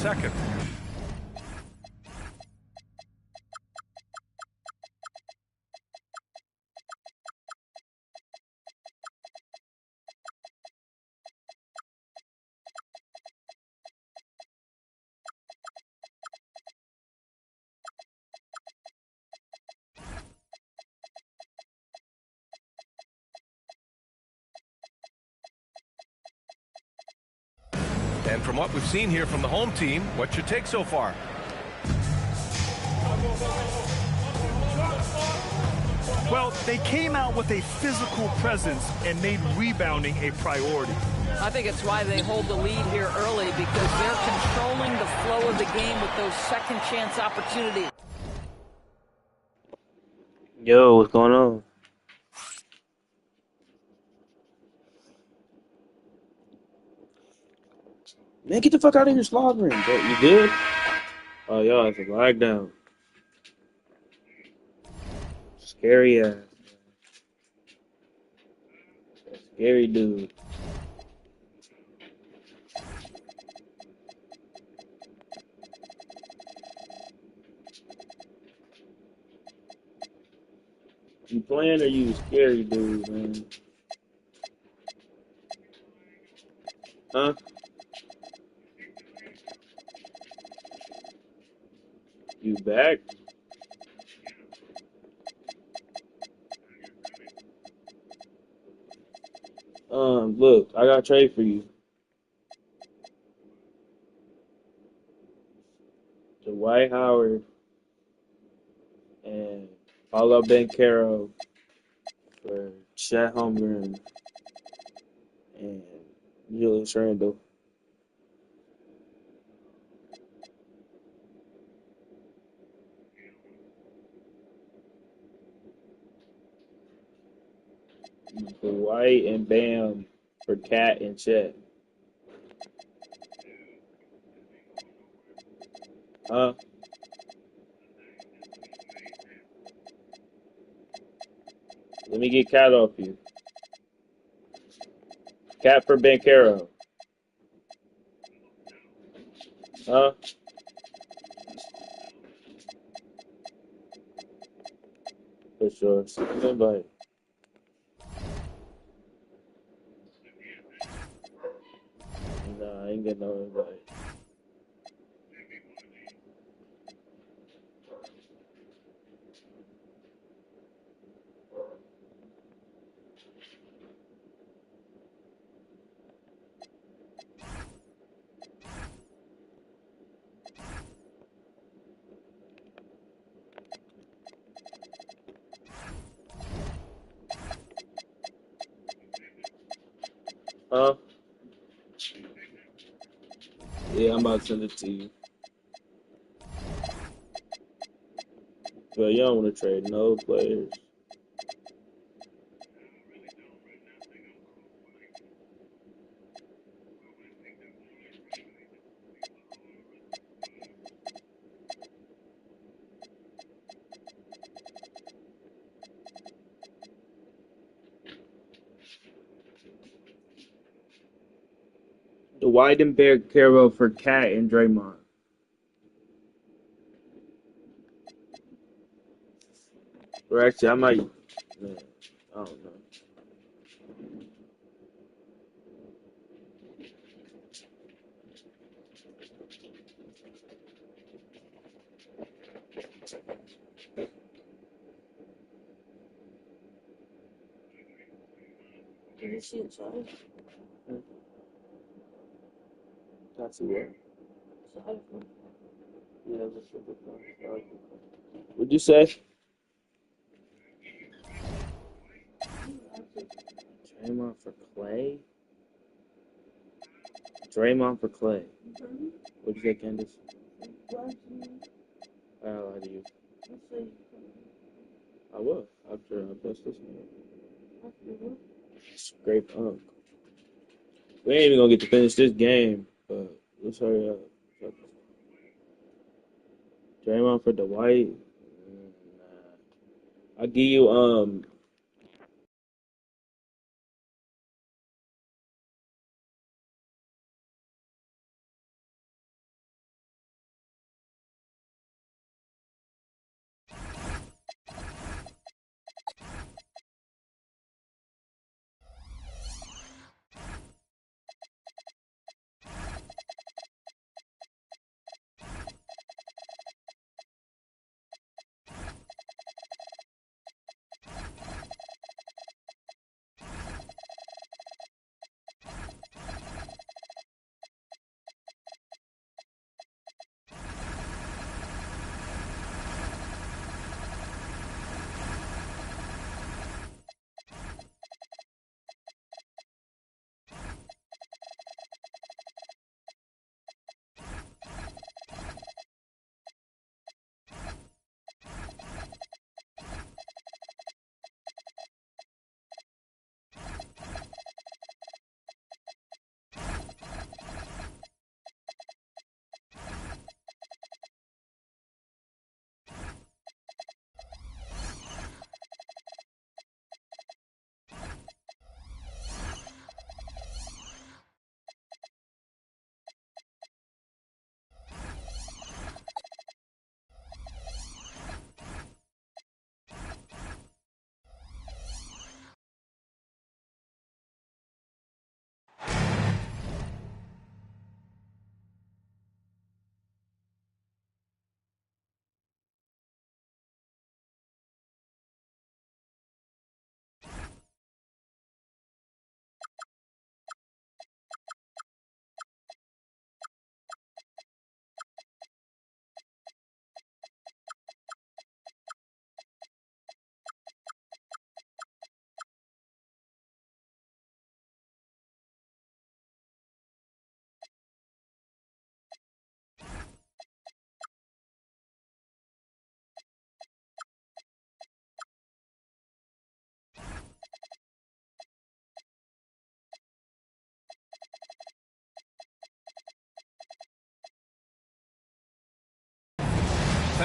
second. And from what we've seen here from the home team, what's your take so far? Well, they came out with a physical presence and made rebounding a priority. I think it's why they hold the lead here early, because they're controlling the flow of the game with those second chance opportunities. Yo, what's going on? Man, get the fuck out of here slobbering, bro. You good? Oh, y'all have a lockdown. Scary ass. Scary dude. You playing or you scary dude, man? Huh? You back? Look, I got a trade for you. Dwight Howard and Paolo Banchero for Chet Holmgren and Julius Randle. Dwight and Bam for Cat and Chet. Huh? Let me get Cat off you. Cat for Banchero. Huh? For sure. Invite. Nah, I ain't getting no invite. Huh? Yeah, I'm about to send it to you. But you don't want to trade no players. Dwight and Banchero for Cat and Draymond. Or actually, I might. Man, I don't know. Did you see inside? That's it. Inside of him. Yeah, that's what the fuck. What'd you say? Draymond for Clay? Draymond for Clay. What'd you say, Candace? I'll lie to you. I will. After I bust this one. Scrape up. We ain't even gonna get to finish this game, but let's hurry up. Draymond for Dwight. I'll give you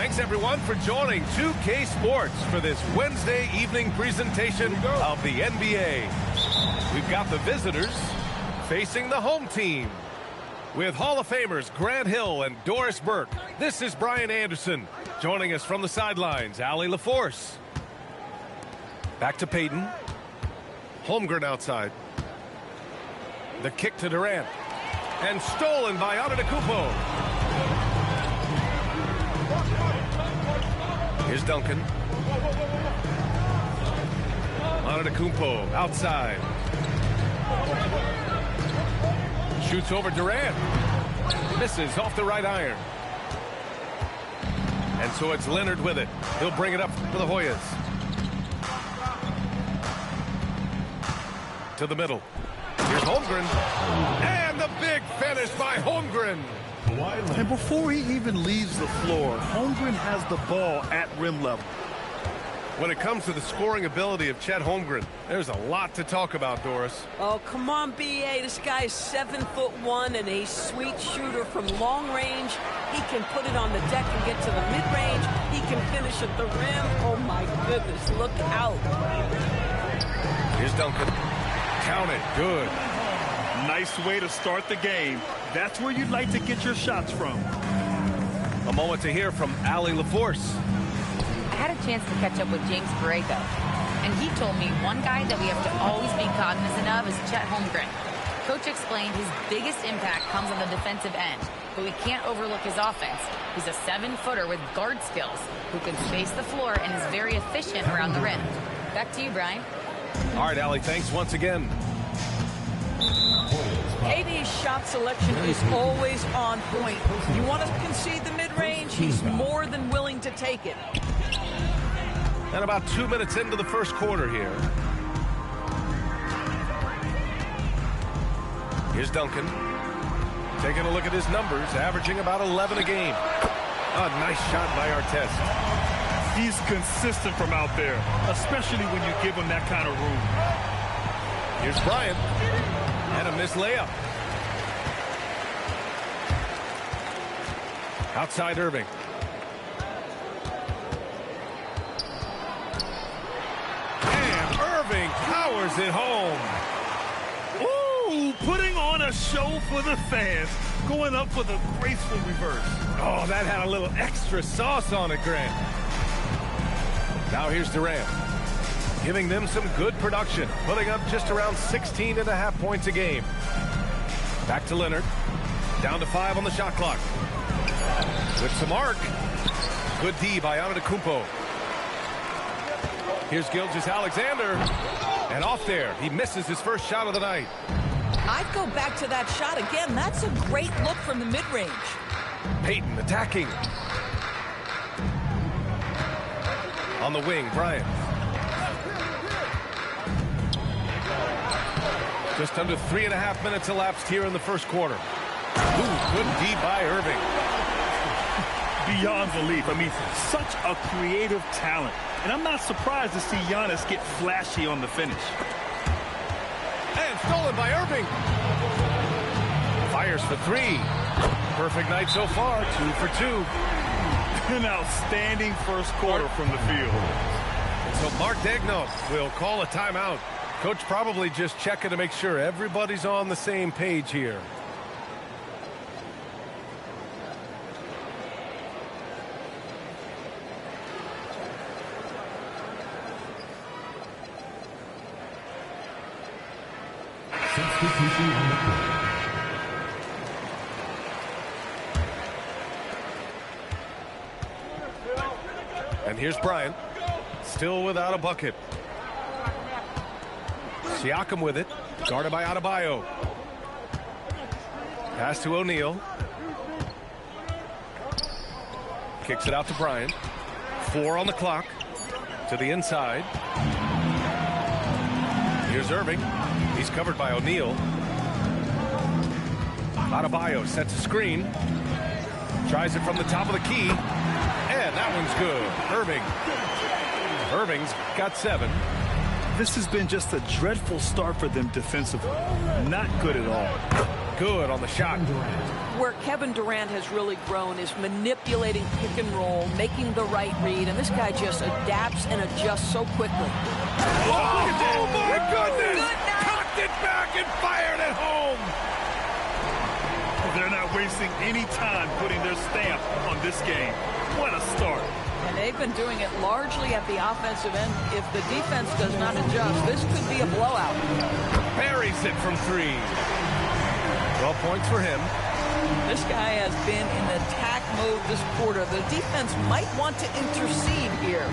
Thanks, everyone, for joining 2K Sports for this Wednesday evening presentation of the NBA. We've got the visitors facing the home team. With Hall of Famers Grant Hill and Doris Burke, this is Brian Anderson. Joining us from the sidelines, Allie LaForce. Back to Payton. Holmgren outside. The kick to Durant. And stolen by Antetokounmpo. Here's Duncan. Antetokounmpo outside. Shoots over Durant. Misses off the right iron. And so it's Leonard with it. He'll bring it up for the Hoyas. To the middle. Here's Holmgren. And the big finish by Holmgren. And before he even leaves the floor, Holmgren has the ball at rim level. When it comes to the scoring ability of Chet Holmgren, there's a lot to talk about, Doris. Oh, come on, BA. This guy's 7'1" and a sweet shooter from long range. He can put it on the deck and get to the mid-range. He can finish at the rim. Oh, my goodness. Look out. Here's Duncan. Count it. Good. Nice way to start the game. That's where you'd like to get your shots from. A moment to hear from Allie LaForce. I had a chance to catch up with James Borrego, and he told me one guy that we have to always be cognizant of is Chet Holmgren. Coach explained his biggest impact comes on the defensive end, but we can't overlook his offense. He's a 7-footer with guard skills who can space the floor and is very efficient around the rim. Back to you, Brian. All right, Allie, thanks once again. KD's shot selection is always on point. You want to concede the mid-range, he's more than willing to take it. And about 2 minutes into the first quarter here. Here's Duncan. Taking a look at his numbers, averaging about 11 a game. A nice shot by Artest. He's consistent from out there, especially when you give him that kind of room. Here's Bryant. And a missed layup. Outside Irving. And Irving powers it home. Ooh, putting on a show for the fans. Going up with a graceful reverse. Oh, that had a little extra sauce on it, Grant. Now here's Durant. Giving them some good production, putting up just around 16.5 points a game. Back to Leonard. Down to 5 on the shot clock. With some arc. Good D by Antetokounmpo. Here's Gilgeous-Alexander. And off there. He misses his first shot of the night. I'd go back to that shot again. That's a great look from the mid-range. Payton attacking. On the wing, Bryant. Just under 3.5 minutes elapsed here in the first quarter. Ooh, good D by Irving. Beyond belief. I mean, such a creative talent. And I'm not surprised to see Giannis get flashy on the finish. And stolen by Irving. Fires for 3. Perfect night so far, 2 for 2. An outstanding first quarter from the field. And so Mark Daigneault will call a timeout. Coach probably just checking to make sure everybody's on the same page here. Substitution on the court. And here's Bryant. Still without a bucket. Siakam with it. Guarded by Adebayo. Pass to O'Neal. Kicks it out to Bryant. 4 on the clock. To the inside. Here's Irving. He's covered by O'Neal. Adebayo sets a screen. Tries it from the top of the key. And that one's good. Irving. Irving's got 7. This has been just a dreadful start for them defensively. Not good at all. Good on the shot. Where Kevin Durant has really grown is manipulating pick and roll, making the right read, and this guy just adapts and adjusts so quickly. Oh my goodness! Cocked it back and fired it home! They're not wasting any time putting their stamp on this game. What a start. And they've been doing it largely at the offensive end. If the defense does not adjust, this could be a blowout. Buries it from 3. 12 points for him. This guy has been in attack mode this quarter. The defense might want to intercede here.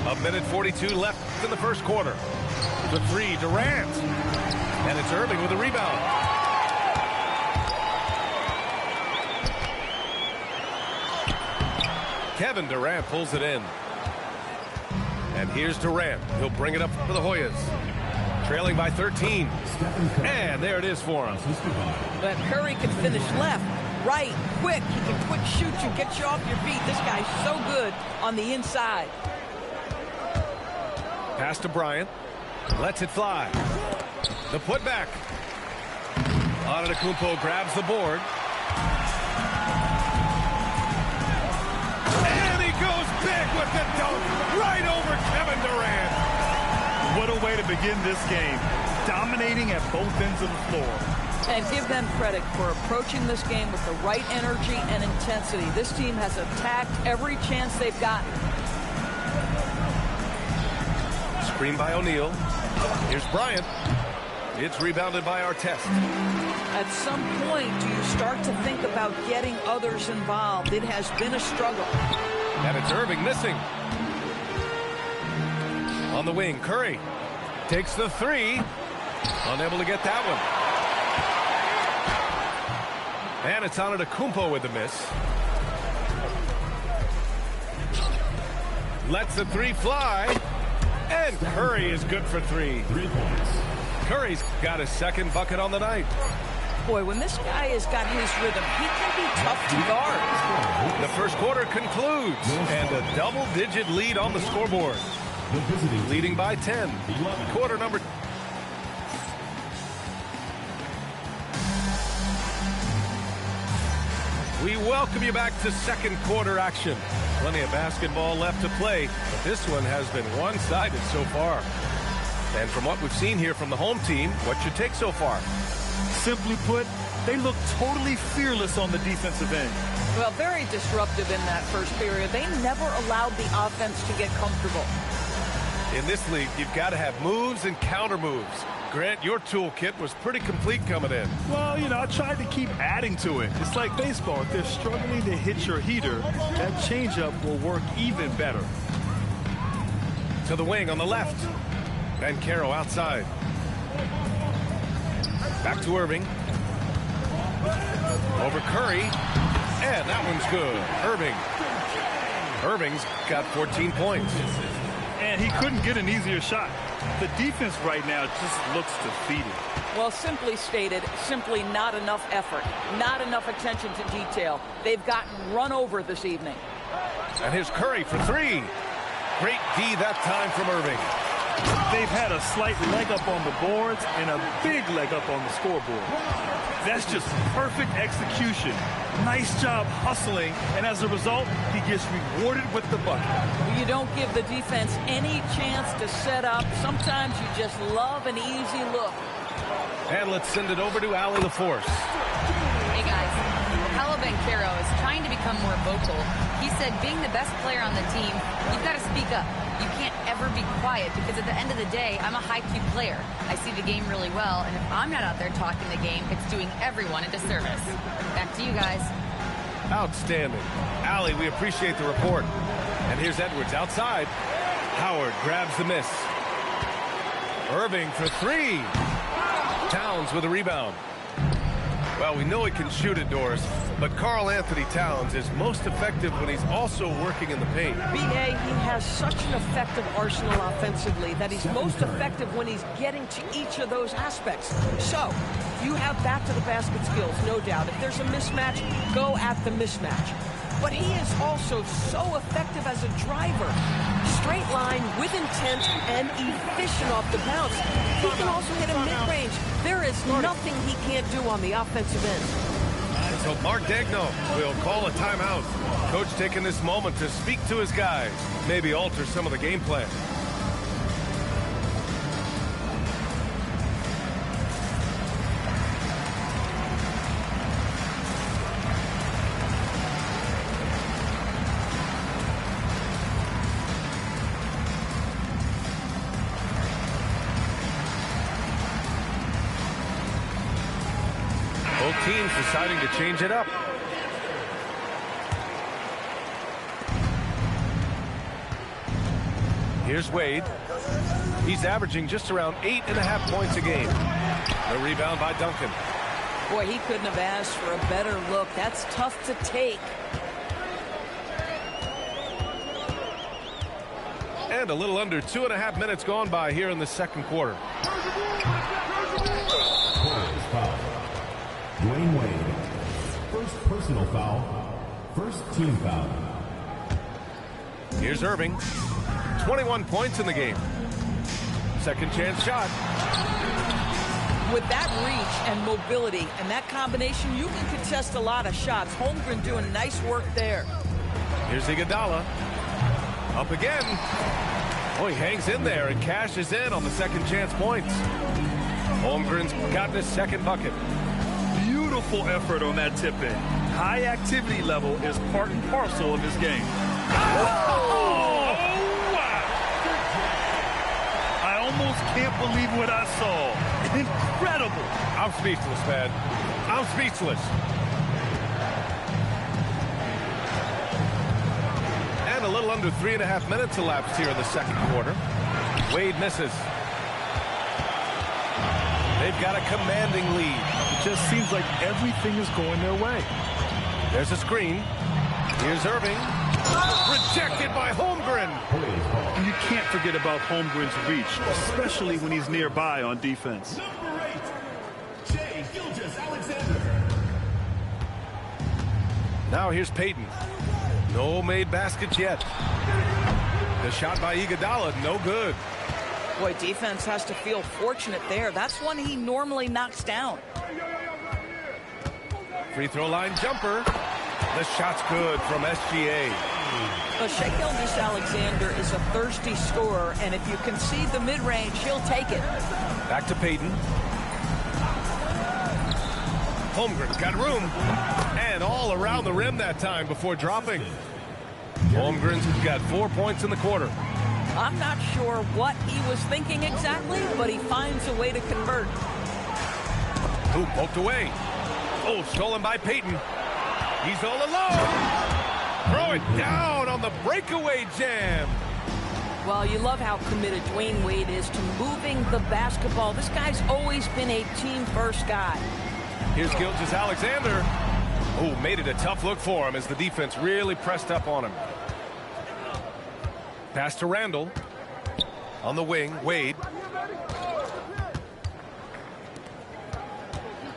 A minute 42 left in the first quarter. The 3, Durant. And it's Irving with a rebound. Kevin Durant pulls it in. And here's Durant. He'll bring it up for the Hoyas. Trailing by 13. And there it is for him. But Curry can finish left, right, quick. He can quick shoot you, get you off your feet. This guy's so good on the inside. Pass to Bryant. Lets it fly. The putback. Antetokounmpo grabs the board. And he goes big with the dunk right over Kevin Durant. What a way to begin this game. Dominating at both ends of the floor. And give them credit for approaching this game with the right energy and intensity. This team has attacked every chance they've gotten. Screen by O'Neal. Here's Bryant. It's rebounded by Artest. At some point, do you start to think about getting others involved? It has been a struggle. And it's Irving missing. On the wing, Curry takes the 3. Unable to get that one. And it's Antetokounmpo with the miss. Lets the 3 fly. And Curry is good for 3. 3 points. Curry's got his second bucket on the night. Boy, when this guy has got his rhythm, he can be tough to guard. The first quarter concludes, and a double-digit lead on the scoreboard. Leading by 10. Quarter number. We welcome you back to second quarter action. Plenty of basketball left to play, but this one has been one-sided so far. And from what we've seen here from the home team, what's your take so far? Simply put, they look totally fearless on the defensive end. Well, very disruptive in that first period. They never allowed the offense to get comfortable. In this league, you've got to have moves and counter moves. Grant, your toolkit was pretty complete coming in. Well, you know, I tried to keep adding to it. It's like baseball. If they're struggling to hit your heater, that changeup will work even better. To the wing on the left. Banchero outside. Back to Irving. Over Curry. And that one's good. Irving's got 14 points. And he couldn't get an easier shot. The defense right now just looks defeated. Well, simply stated, simply not enough effort, not enough attention to detail. They've gotten run over this evening. And here's Curry for 3. Great D that time from Irving. They've had a slight leg up on the boards and a big leg up on the scoreboard. That's just perfect execution. Nice job hustling, and as a result, he gets rewarded with the bucket. You don't give the defense any chance to set up. Sometimes you just love an easy look. And let's send it over to Allie LaForce. Hey guys, Paolo Banchero is trying to become more vocal. He said being the best player on the team, you've got to speak up. You can't ever be quiet because at the end of the day, I'm a high-Q player. I see the game really well, and if I'm not out there talking the game, it's doing everyone a disservice. Back to you guys. Outstanding. Allie, we appreciate the report. And here's Edwards outside. Howard grabs the miss. Irving for 3. Towns with a rebound. Well, we know he can shoot it, Doris, but Karl Anthony Towns is most effective when he's also working in the paint. B.A., he has such an effective arsenal offensively that he's most effective when he's getting to each of those aspects. So, you have back to the basket skills, no doubt. If there's a mismatch, go at the mismatch. but he is also so effective as a driver. Straight line with intent and efficient off the bounce. He can also hit a mid-range. There is nothing he can't do on the offensive end. So Mark Daigneault will call a timeout. Coach taking this moment to speak to his guys, maybe alter some of the game plan. Both teams deciding to change it up. Here's Wade. He's averaging just around 8.5 points a game. The rebound by Duncan. Boy, he couldn't have asked for a better look. That's tough to take. And a little under 2.5 minutes gone by here in the second quarter. Dwayne Wade. First personal foul. First team foul. Here's Irving. 21 points in the game. Second chance shot. With that reach and mobility and that combination, you can contest a lot of shots. Holmgren doing nice work there. Here's Iguodala. Up again. Oh, he hangs in there and cashes in on the second chance points. Holmgren's gotten his second bucket. Beautiful effort on that tip-in. High activity level is part and parcel of his game. Oh, wow. I almost can't believe what I saw. Incredible. I'm speechless, man. I'm speechless. And a little under 3.5 minutes elapsed here in the second quarter. Wade misses. They've got a commanding lead. It just seems like everything is going their way. There's a screen. Here's Irving. Rejected by Holmgren. And you can't forget about Holmgren's reach, especially when he's nearby on defense. Number 8, Shai Gilgeous-Alexander. Now here's Payton. No made baskets yet. The shot by Iguodala, no good. Boy, defense has to feel fortunate there. That's one he normally knocks down. Free throw line jumper. The shot's good from SGA. Shai Gilgeous-Alexander is a thirsty scorer, and if you concede the mid-range, he'll take it. Back to Payton. Holmgren's got room. And all around the rim that time before dropping. Holmgren's got 4 points in the quarter. I'm not sure what he was thinking exactly, but he finds a way to convert. Hoop poked away. Oh, stolen by Payton. He's all alone. Throw it down on the breakaway jam. Well, you love how committed Dwayne Wade is to moving the basketball. This guy's always been a team-first guy. Here's Gilgeous-Alexander. Oh, made it a tough look for him as the defense really pressed up on him. Pass to Randall. On the wing, Wade.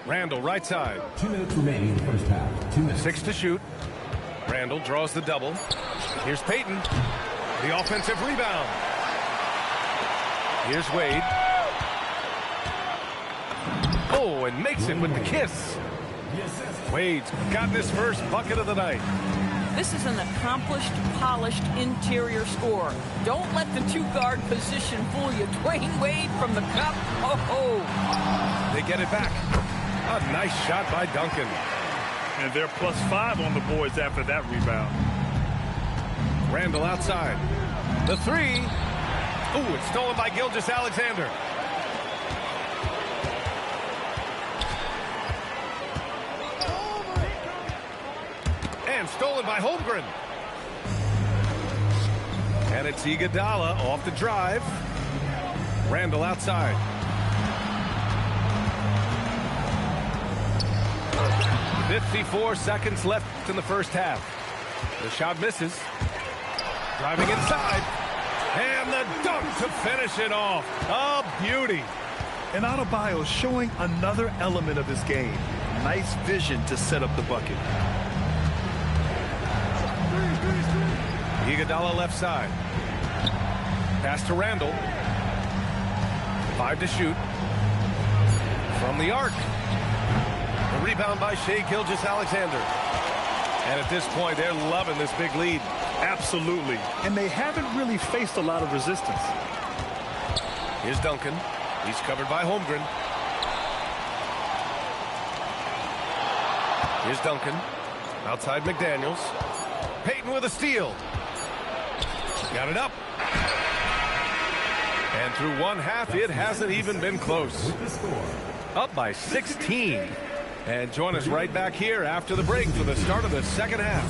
Randall, right side. 2 minutes remaining in the first half. 2 minutes. 6 to shoot. Randall draws the double. Here's Payton. The offensive rebound. Here's Wade. Oh, and makes it with the kiss. Wade's gotten his first bucket of the night. This is an accomplished, polished interior scorer. Don't let the two-guard position fool you. Dwayne Wade from the cup. Oh. They get it back. A nice shot by Duncan. And they're +5 on the boards after that rebound. Randall outside. The three. Ooh, it's stolen by Gilgeous-Alexander. And stolen by Holmgren. And it's Iguodala off the drive. Randall outside. .54 seconds left in the first half. The shot misses. Driving inside. And the dunk to finish it off. A beauty. And Adebayo showing another element of his game. Nice vision to set up the bucket. Iguodala left side. Pass to Randall. 5 to shoot. From the arc. The rebound by Shai Gilgeous-Alexander. And at this point, they're loving this big lead. Absolutely. And they haven't really faced a lot of resistance. Here's Duncan. He's covered by Holmgren. Here's Duncan. Outside McDaniels. Payton with a steal. Got it up. And through one half, it hasn't even been close. Up by 16. And join us right back here after the break for the start of the second half.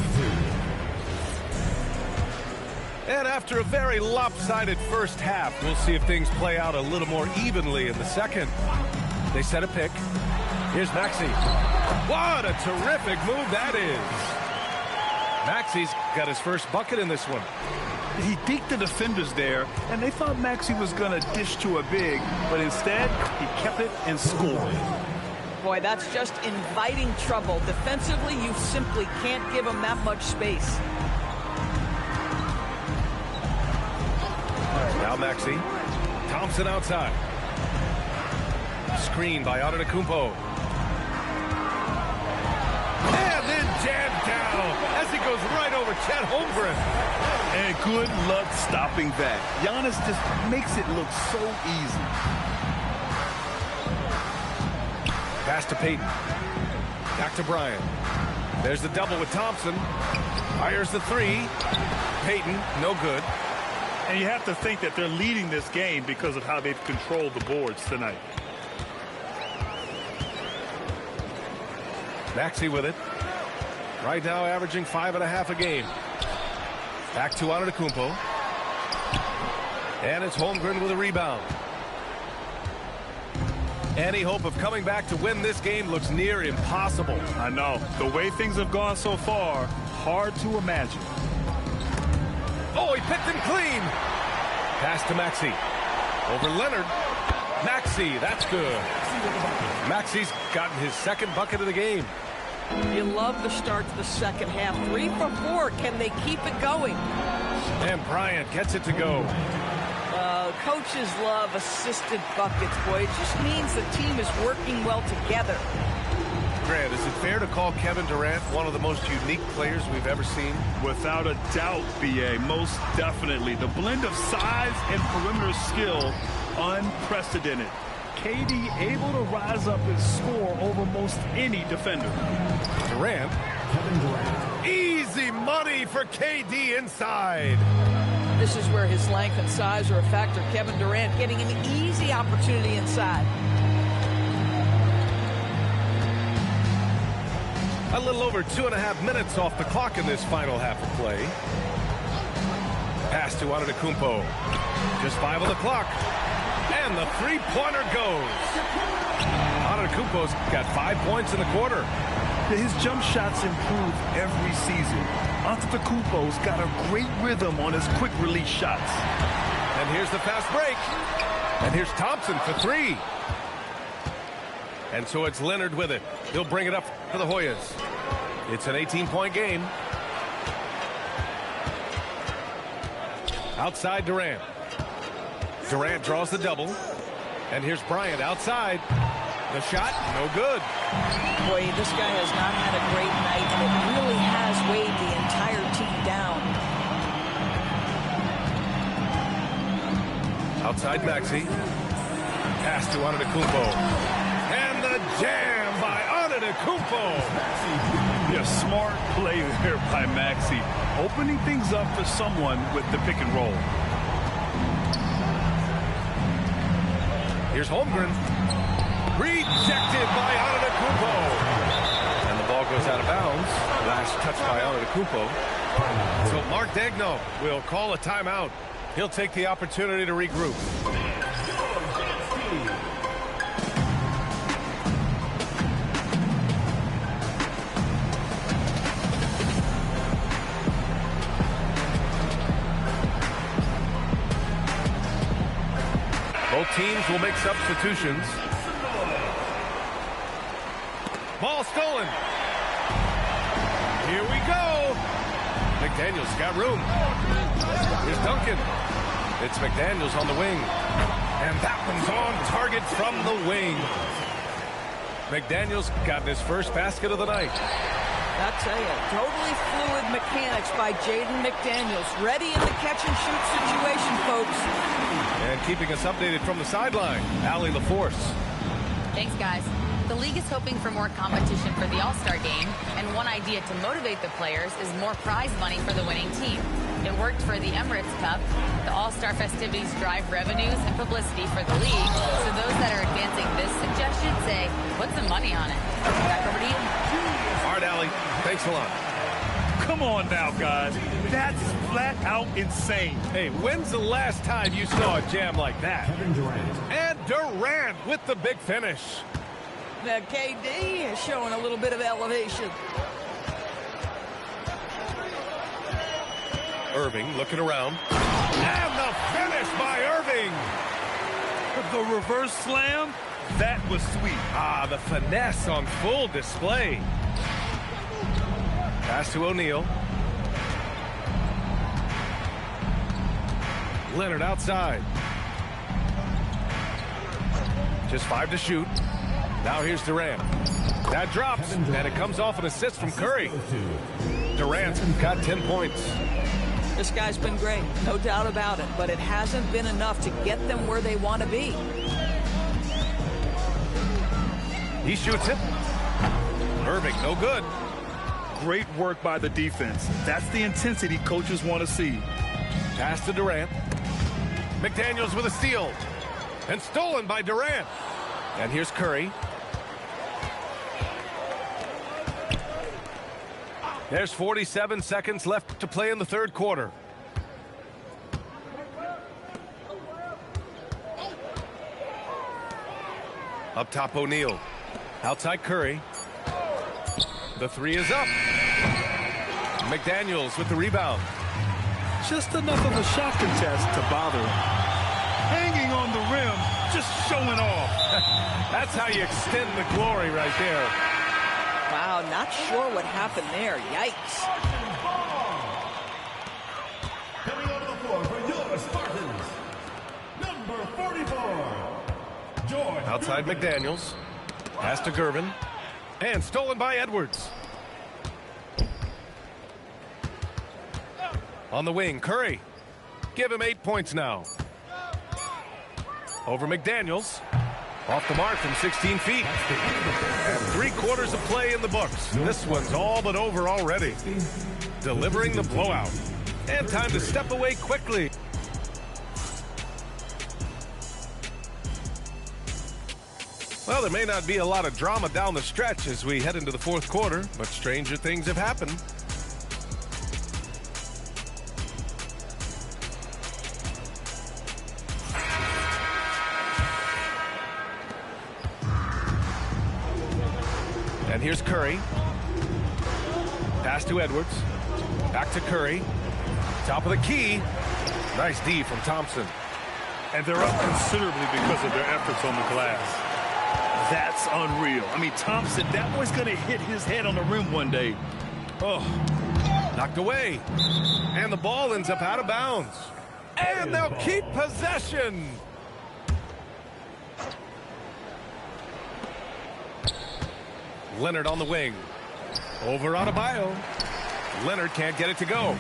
And after a very lopsided first half, we'll see if things play out a little more evenly in the second. They set a pick. Here's Maxey. What a terrific move that is. Maxey's got his first bucket in this one. He deked the defenders there, and they thought Maxey was going to dish to a big, but instead, he kept it and scored. Boy, that's just inviting trouble. Defensively, you simply can't give him that much space. Now Maxey. Thompson outside. Screen by Antetokounmpo. And then jammed down as he goes right over Chet Holmgren. And good luck stopping that. Giannis just makes it look so easy. Pass to Payton. Back to Bryant. There's the double with Thompson. Fires the three. Payton, no good. And you have to think that they're leading this game because of how they've controlled the boards tonight. Maxey with it. Right now averaging 5.5 a game. Back to Antetokounmpo. And it's Holmgren with a rebound. Any hope of coming back to win this game looks near impossible. I know. The way things have gone so far, hard to imagine. Oh, he picked him clean. Pass to Maxey. Over Leonard. Maxey, that's good. Maxey's gotten his second bucket of the game. You love the start to the second half. 3 for 4. Can they keep it going? And Bryant gets it to go. Coaches love assisted buckets, boy. It just means the team is working well together. Grant, is it fair to call Kevin Durant one of the most unique players we've ever seen? Without a doubt, B.A., most definitely. The blend of size and perimeter skill, unprecedented. KD able to rise up and score over most any defender. Durant. Kevin Durant. Easy money for KD inside. This is where his length and size are a factor. Kevin Durant getting an easy opportunity inside. A little over 2.5 minutes off the clock in this final half of play. Pass to Antetokounmpo. Just 5 on the clock. And the three-pointer goes. Antetokounmpo's got 5 points in the quarter. His jump shots improve every season. Antetokounmpo's got a great rhythm on his quick release shots. And here's the fast break. And here's Thompson for 3. And so it's Leonard with it. He'll bring it up for the Hoyas. It's an 18-point game. Outside Durant. Durant draws the double. And here's Bryant outside. The shot, no good. Boy, this guy has not had a great night, and it really has weighed the entire team down. Outside Maxey. Pass to Antetokounmpo. And the jam by Antetokounmpo. Yeah, smart play there by Maxey. Opening things up for someone with the pick and roll. Here's Holmgren. Rejected by Antetokounmpo. And the ball goes out of bounds. Last touch by Antetokounmpo. So Mark Daigneault will call a timeout. He'll take the opportunity to regroup. Both teams will make substitutions. Ball stolen. Here we go. McDaniels got room. Here's Duncan. It's McDaniels on the wing. And that one's on target from the wing. McDaniels got his first basket of the night. I tell you, totally fluid mechanics by Jaden McDaniels. Ready in the catch-and-shoot situation, folks. And keeping us updated from the sideline, Allie LaForce. Thanks, guys. The league is hoping for more competition for the All-Star game, and one idea to motivate the players is more prize money for the winning team. It worked for the Emirates Cup. The All-Star festivities drive revenues and publicity for the league, so those that are advancing this suggestion say, put some money on it. Back over to you. All right, Allie. Thanks a lot. Come on now, guys. That's flat out insane. Hey, when's the last time you saw a jam like that? Kevin Durant. And Durant with the big finish. Now, KD is showing a little bit of elevation. Irving looking around. And the finish by Irving. The reverse slam, that was sweet. Ah, the finesse on full display. Pass to O'Neal. Leonard outside. Just 5 to shoot. Now here's Durant. That drops, and it comes off an assist from Curry. Durant got 10 points. This guy's been great, no doubt about it, but it hasn't been enough to get them where they want to be. He shoots it. Irving, no good. Great work by the defense. That's the intensity coaches want to see. Pass to Durant. McDaniels with a steal. And stolen by Durant. And here's Curry. There's 47 seconds left to play in the third quarter. Up top, O'Neal. Outside, Curry. The three is up. McDaniels with the rebound. Just enough of a shot contest to bother him. Hanging on the rim, just showing off. That's how you extend the glory right there. Wow, not sure what happened there. Yikes. Coming onto the floor for your Spartans, number 44, George. Outside McDaniels. Pass to Gervin. And stolen by Edwards. On the wing, Curry. Give him 8 points now. Over McDaniels. Off the mark from 16 feet. And 3/4 of play in the books. This one's all but over already. Delivering the blowout. And time to step away quickly. Well, there may not be a lot of drama down the stretch as we head into the fourth quarter, but stranger things have happened. And here's Curry. Pass to Edwards. Back to Curry. Top of the key. Nice D from Thompson. And they're up considerably because of their efforts on the glass. That's unreal. I mean, Thompson, that boy's going to hit his head on the rim one day. Oh, knocked away. And the ball ends up out of bounds. And they'll keep possession. Leonard on the wing. Over Adebayo. Leonard can't get it to go.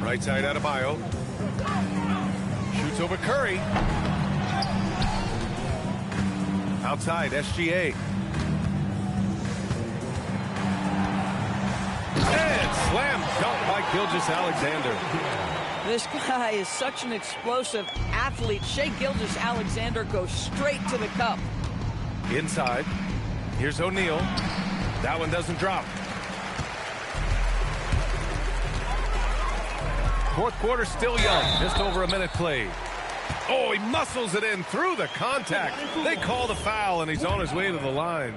Right side Adebayo. Shoots over Curry. Outside SGA. And slam dunk by Gilgeous-Alexander. This guy is such an explosive athlete. Shai Gilgeous-Alexander goes straight to the cup. Inside. Here's O'Neal. That one doesn't drop. Fourth quarter still young. Just over a minute played. Oh, he muscles it in through the contact. They call the foul, and he's on his way to the line.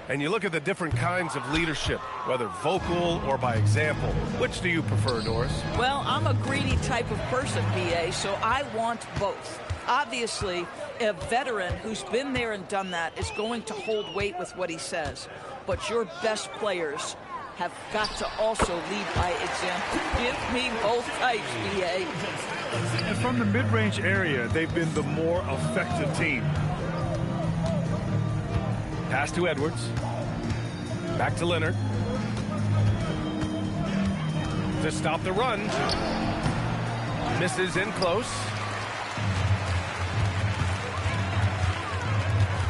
And you look at the different kinds of leadership, whether vocal or by example. Which do you prefer, Doris? Well, I'm a greedy type of person, BA, so I want both. Obviously, a veteran who's been there and done that is going to hold weight with what he says. But your best players have got to also lead by example. Give me both types, BA. And from the mid-range area, they've been the more effective team. Pass to Edwards. Back to Leonard. To stop the run. Misses in close.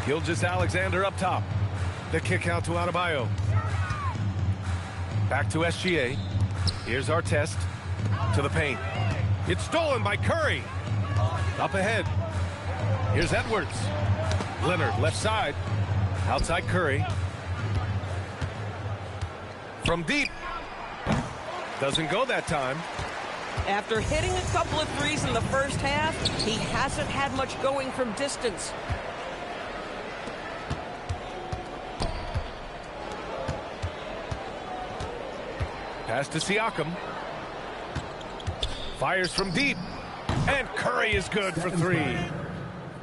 Gilgeous-Alexander up top. The kick out to Adebayo. Back to SGA. Here's Artest. To the paint. It's stolen by Curry. Up ahead. Here's Edwards. Leonard left side. Outside Curry. From deep. Doesn't go that time. After hitting a couple of threes in the first half, he hasn't had much going from distance. Pass to Siakam. Fires from deep. And Curry is good for three.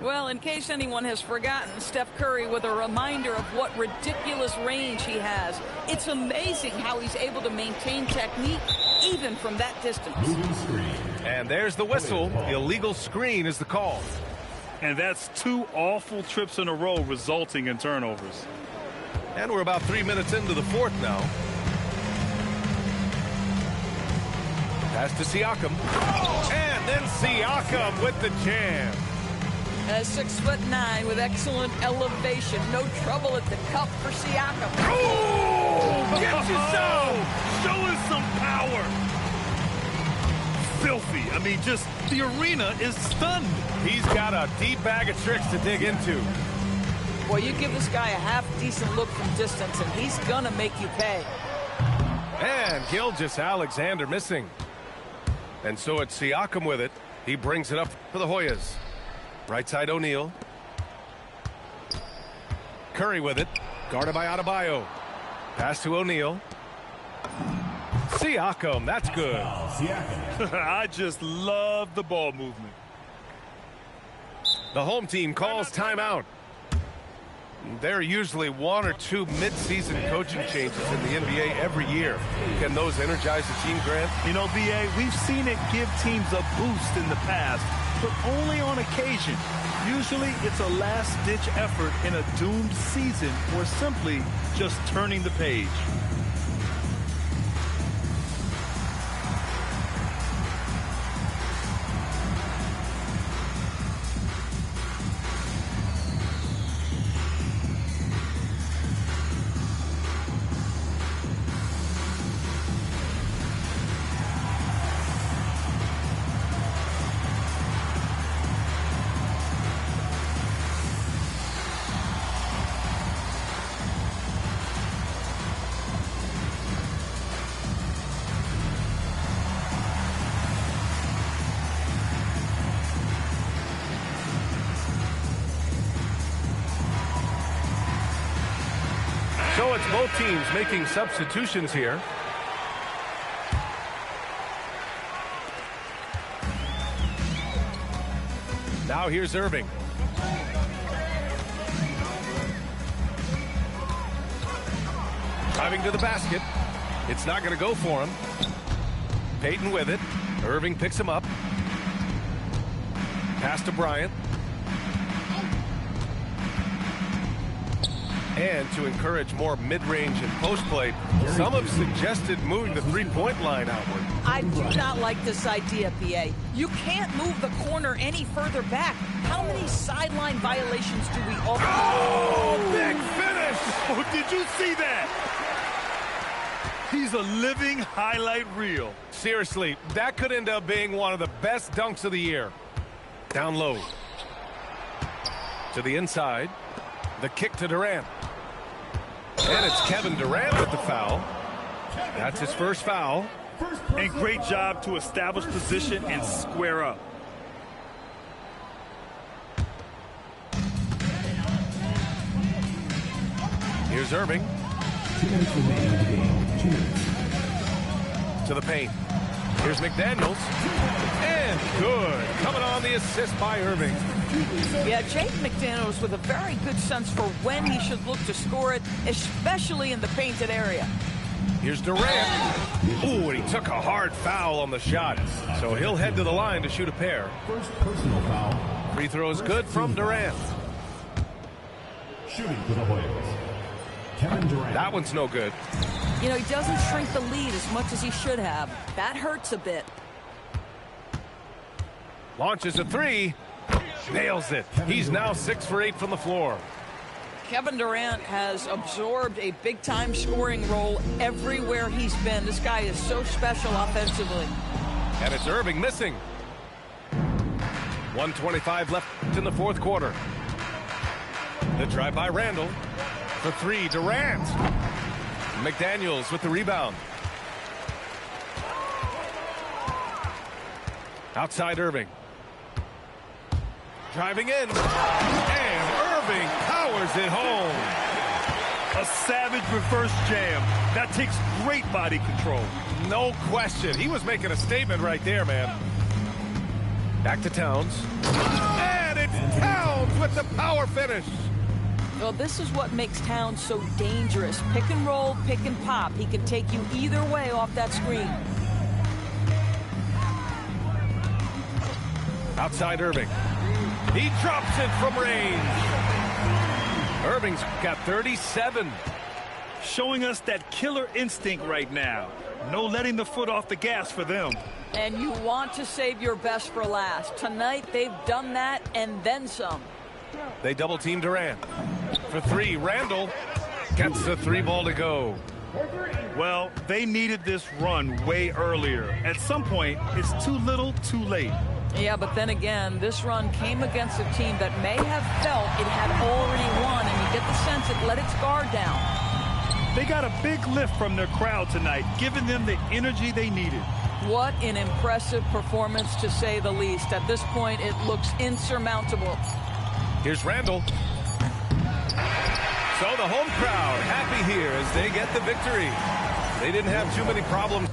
Well, in case anyone has forgotten, Steph Curry with a reminder of what ridiculous range he has. It's amazing how he's able to maintain technique even from that distance. And there's the whistle. The illegal screen is the call. And that's 2 awful trips in a row resulting in turnovers. And we're about 3 minutes into the fourth now. Pass to Siakam. And then Siakam with the jam. 6'9" with excellent elevation. No trouble at the cup for Siakam. Oh! Get you some! Showing some power. Filthy. I mean, just the arena is stunned. He's got a deep bag of tricks to dig into. Well, you give this guy a half-decent look from distance, and he's gonna make you pay. And Gilgeous-Alexander missing. And so it's Siakam with it. He brings it up for the Hoyas. Right side O'Neal. Curry with it. Guarded by Adebayo. Pass to O'Neal. Siakam, that's good. I just love the ball movement. The home team calls timeout. There are usually 1 or 2 mid-season coaching changes in the NBA every year. Can those energize the team, Grant? You know, BA, we've seen it give teams a boost in the past, but only on occasion. Usually it's a last-ditch effort in a doomed season or simply just turning the page. So it's both teams making substitutions here. Now here's Irving. Driving to the basket. It's not going to go for him. Payton with it. Irving picks him up. Pass to Bryant. And to encourage more mid-range and post play, some have suggested moving the three-point line outward. I do not like this idea, PA. You can't move the corner any further back. How many sideline violations do we all... Oh, big finish! Oh, did you see that? He's a living highlight reel. Seriously, that could end up being one of the best dunks of the year. Down low. To the inside. The kick to Durant. And it's Kevin Durant with the foul. That's his first foul. And great job to establish position and square up. Here's Irving. 2 minutes remaining in the game. 2 minutes. To the paint. Here's McDaniels. And good. Coming on the assist by Irving. Yeah, Jake McDaniels with a very good sense for when he should look to score it, especially in the painted area. Here's Durant. Ooh, and he took a hard foul on the shot. So he'll head to the line to shoot a pair. First personal foul. Free throw is good from Durant. Shooting for the Hoyas. Kevin Durant. That one's no good. You know, he doesn't shrink the lead as much as he should have. That hurts a bit. Launches a three. Nails it. He's now 6 for 8 from the floor. Kevin Durant has absorbed a big-time scoring role everywhere he's been. This guy is so special offensively. And it's Irving missing. 1:25 left in the fourth quarter. The drive by Randall. For three, Durant. McDaniels with the rebound. Outside Irving. Driving in. And Irving powers it home. A savage reverse jam. That takes great body control. No question. He was making a statement right there, man. Back to Towns. And it's Towns with the power finish. Well, this is what makes Towns so dangerous. Pick and roll, pick and pop. He can take you either way off that screen. Outside Irving. He drops it from range. Irving's got 37. Showing us that killer instinct right now. No letting the foot off the gas for them. And you want to save your best for last. Tonight, they've done that and then some. They double team Durant. For three, Randall gets the three ball to go. Well, they needed this run way earlier. At some point, it's too little, too late. Yeah, but then again, this run came against a team that may have felt it had already won, and you get the sense it let its guard down. They got a big lift from their crowd tonight, giving them the energy they needed. What an impressive performance, to say the least. At this point, it looks insurmountable. Here's Randall. So the home crowd happy here as they get the victory. They didn't have too many problems.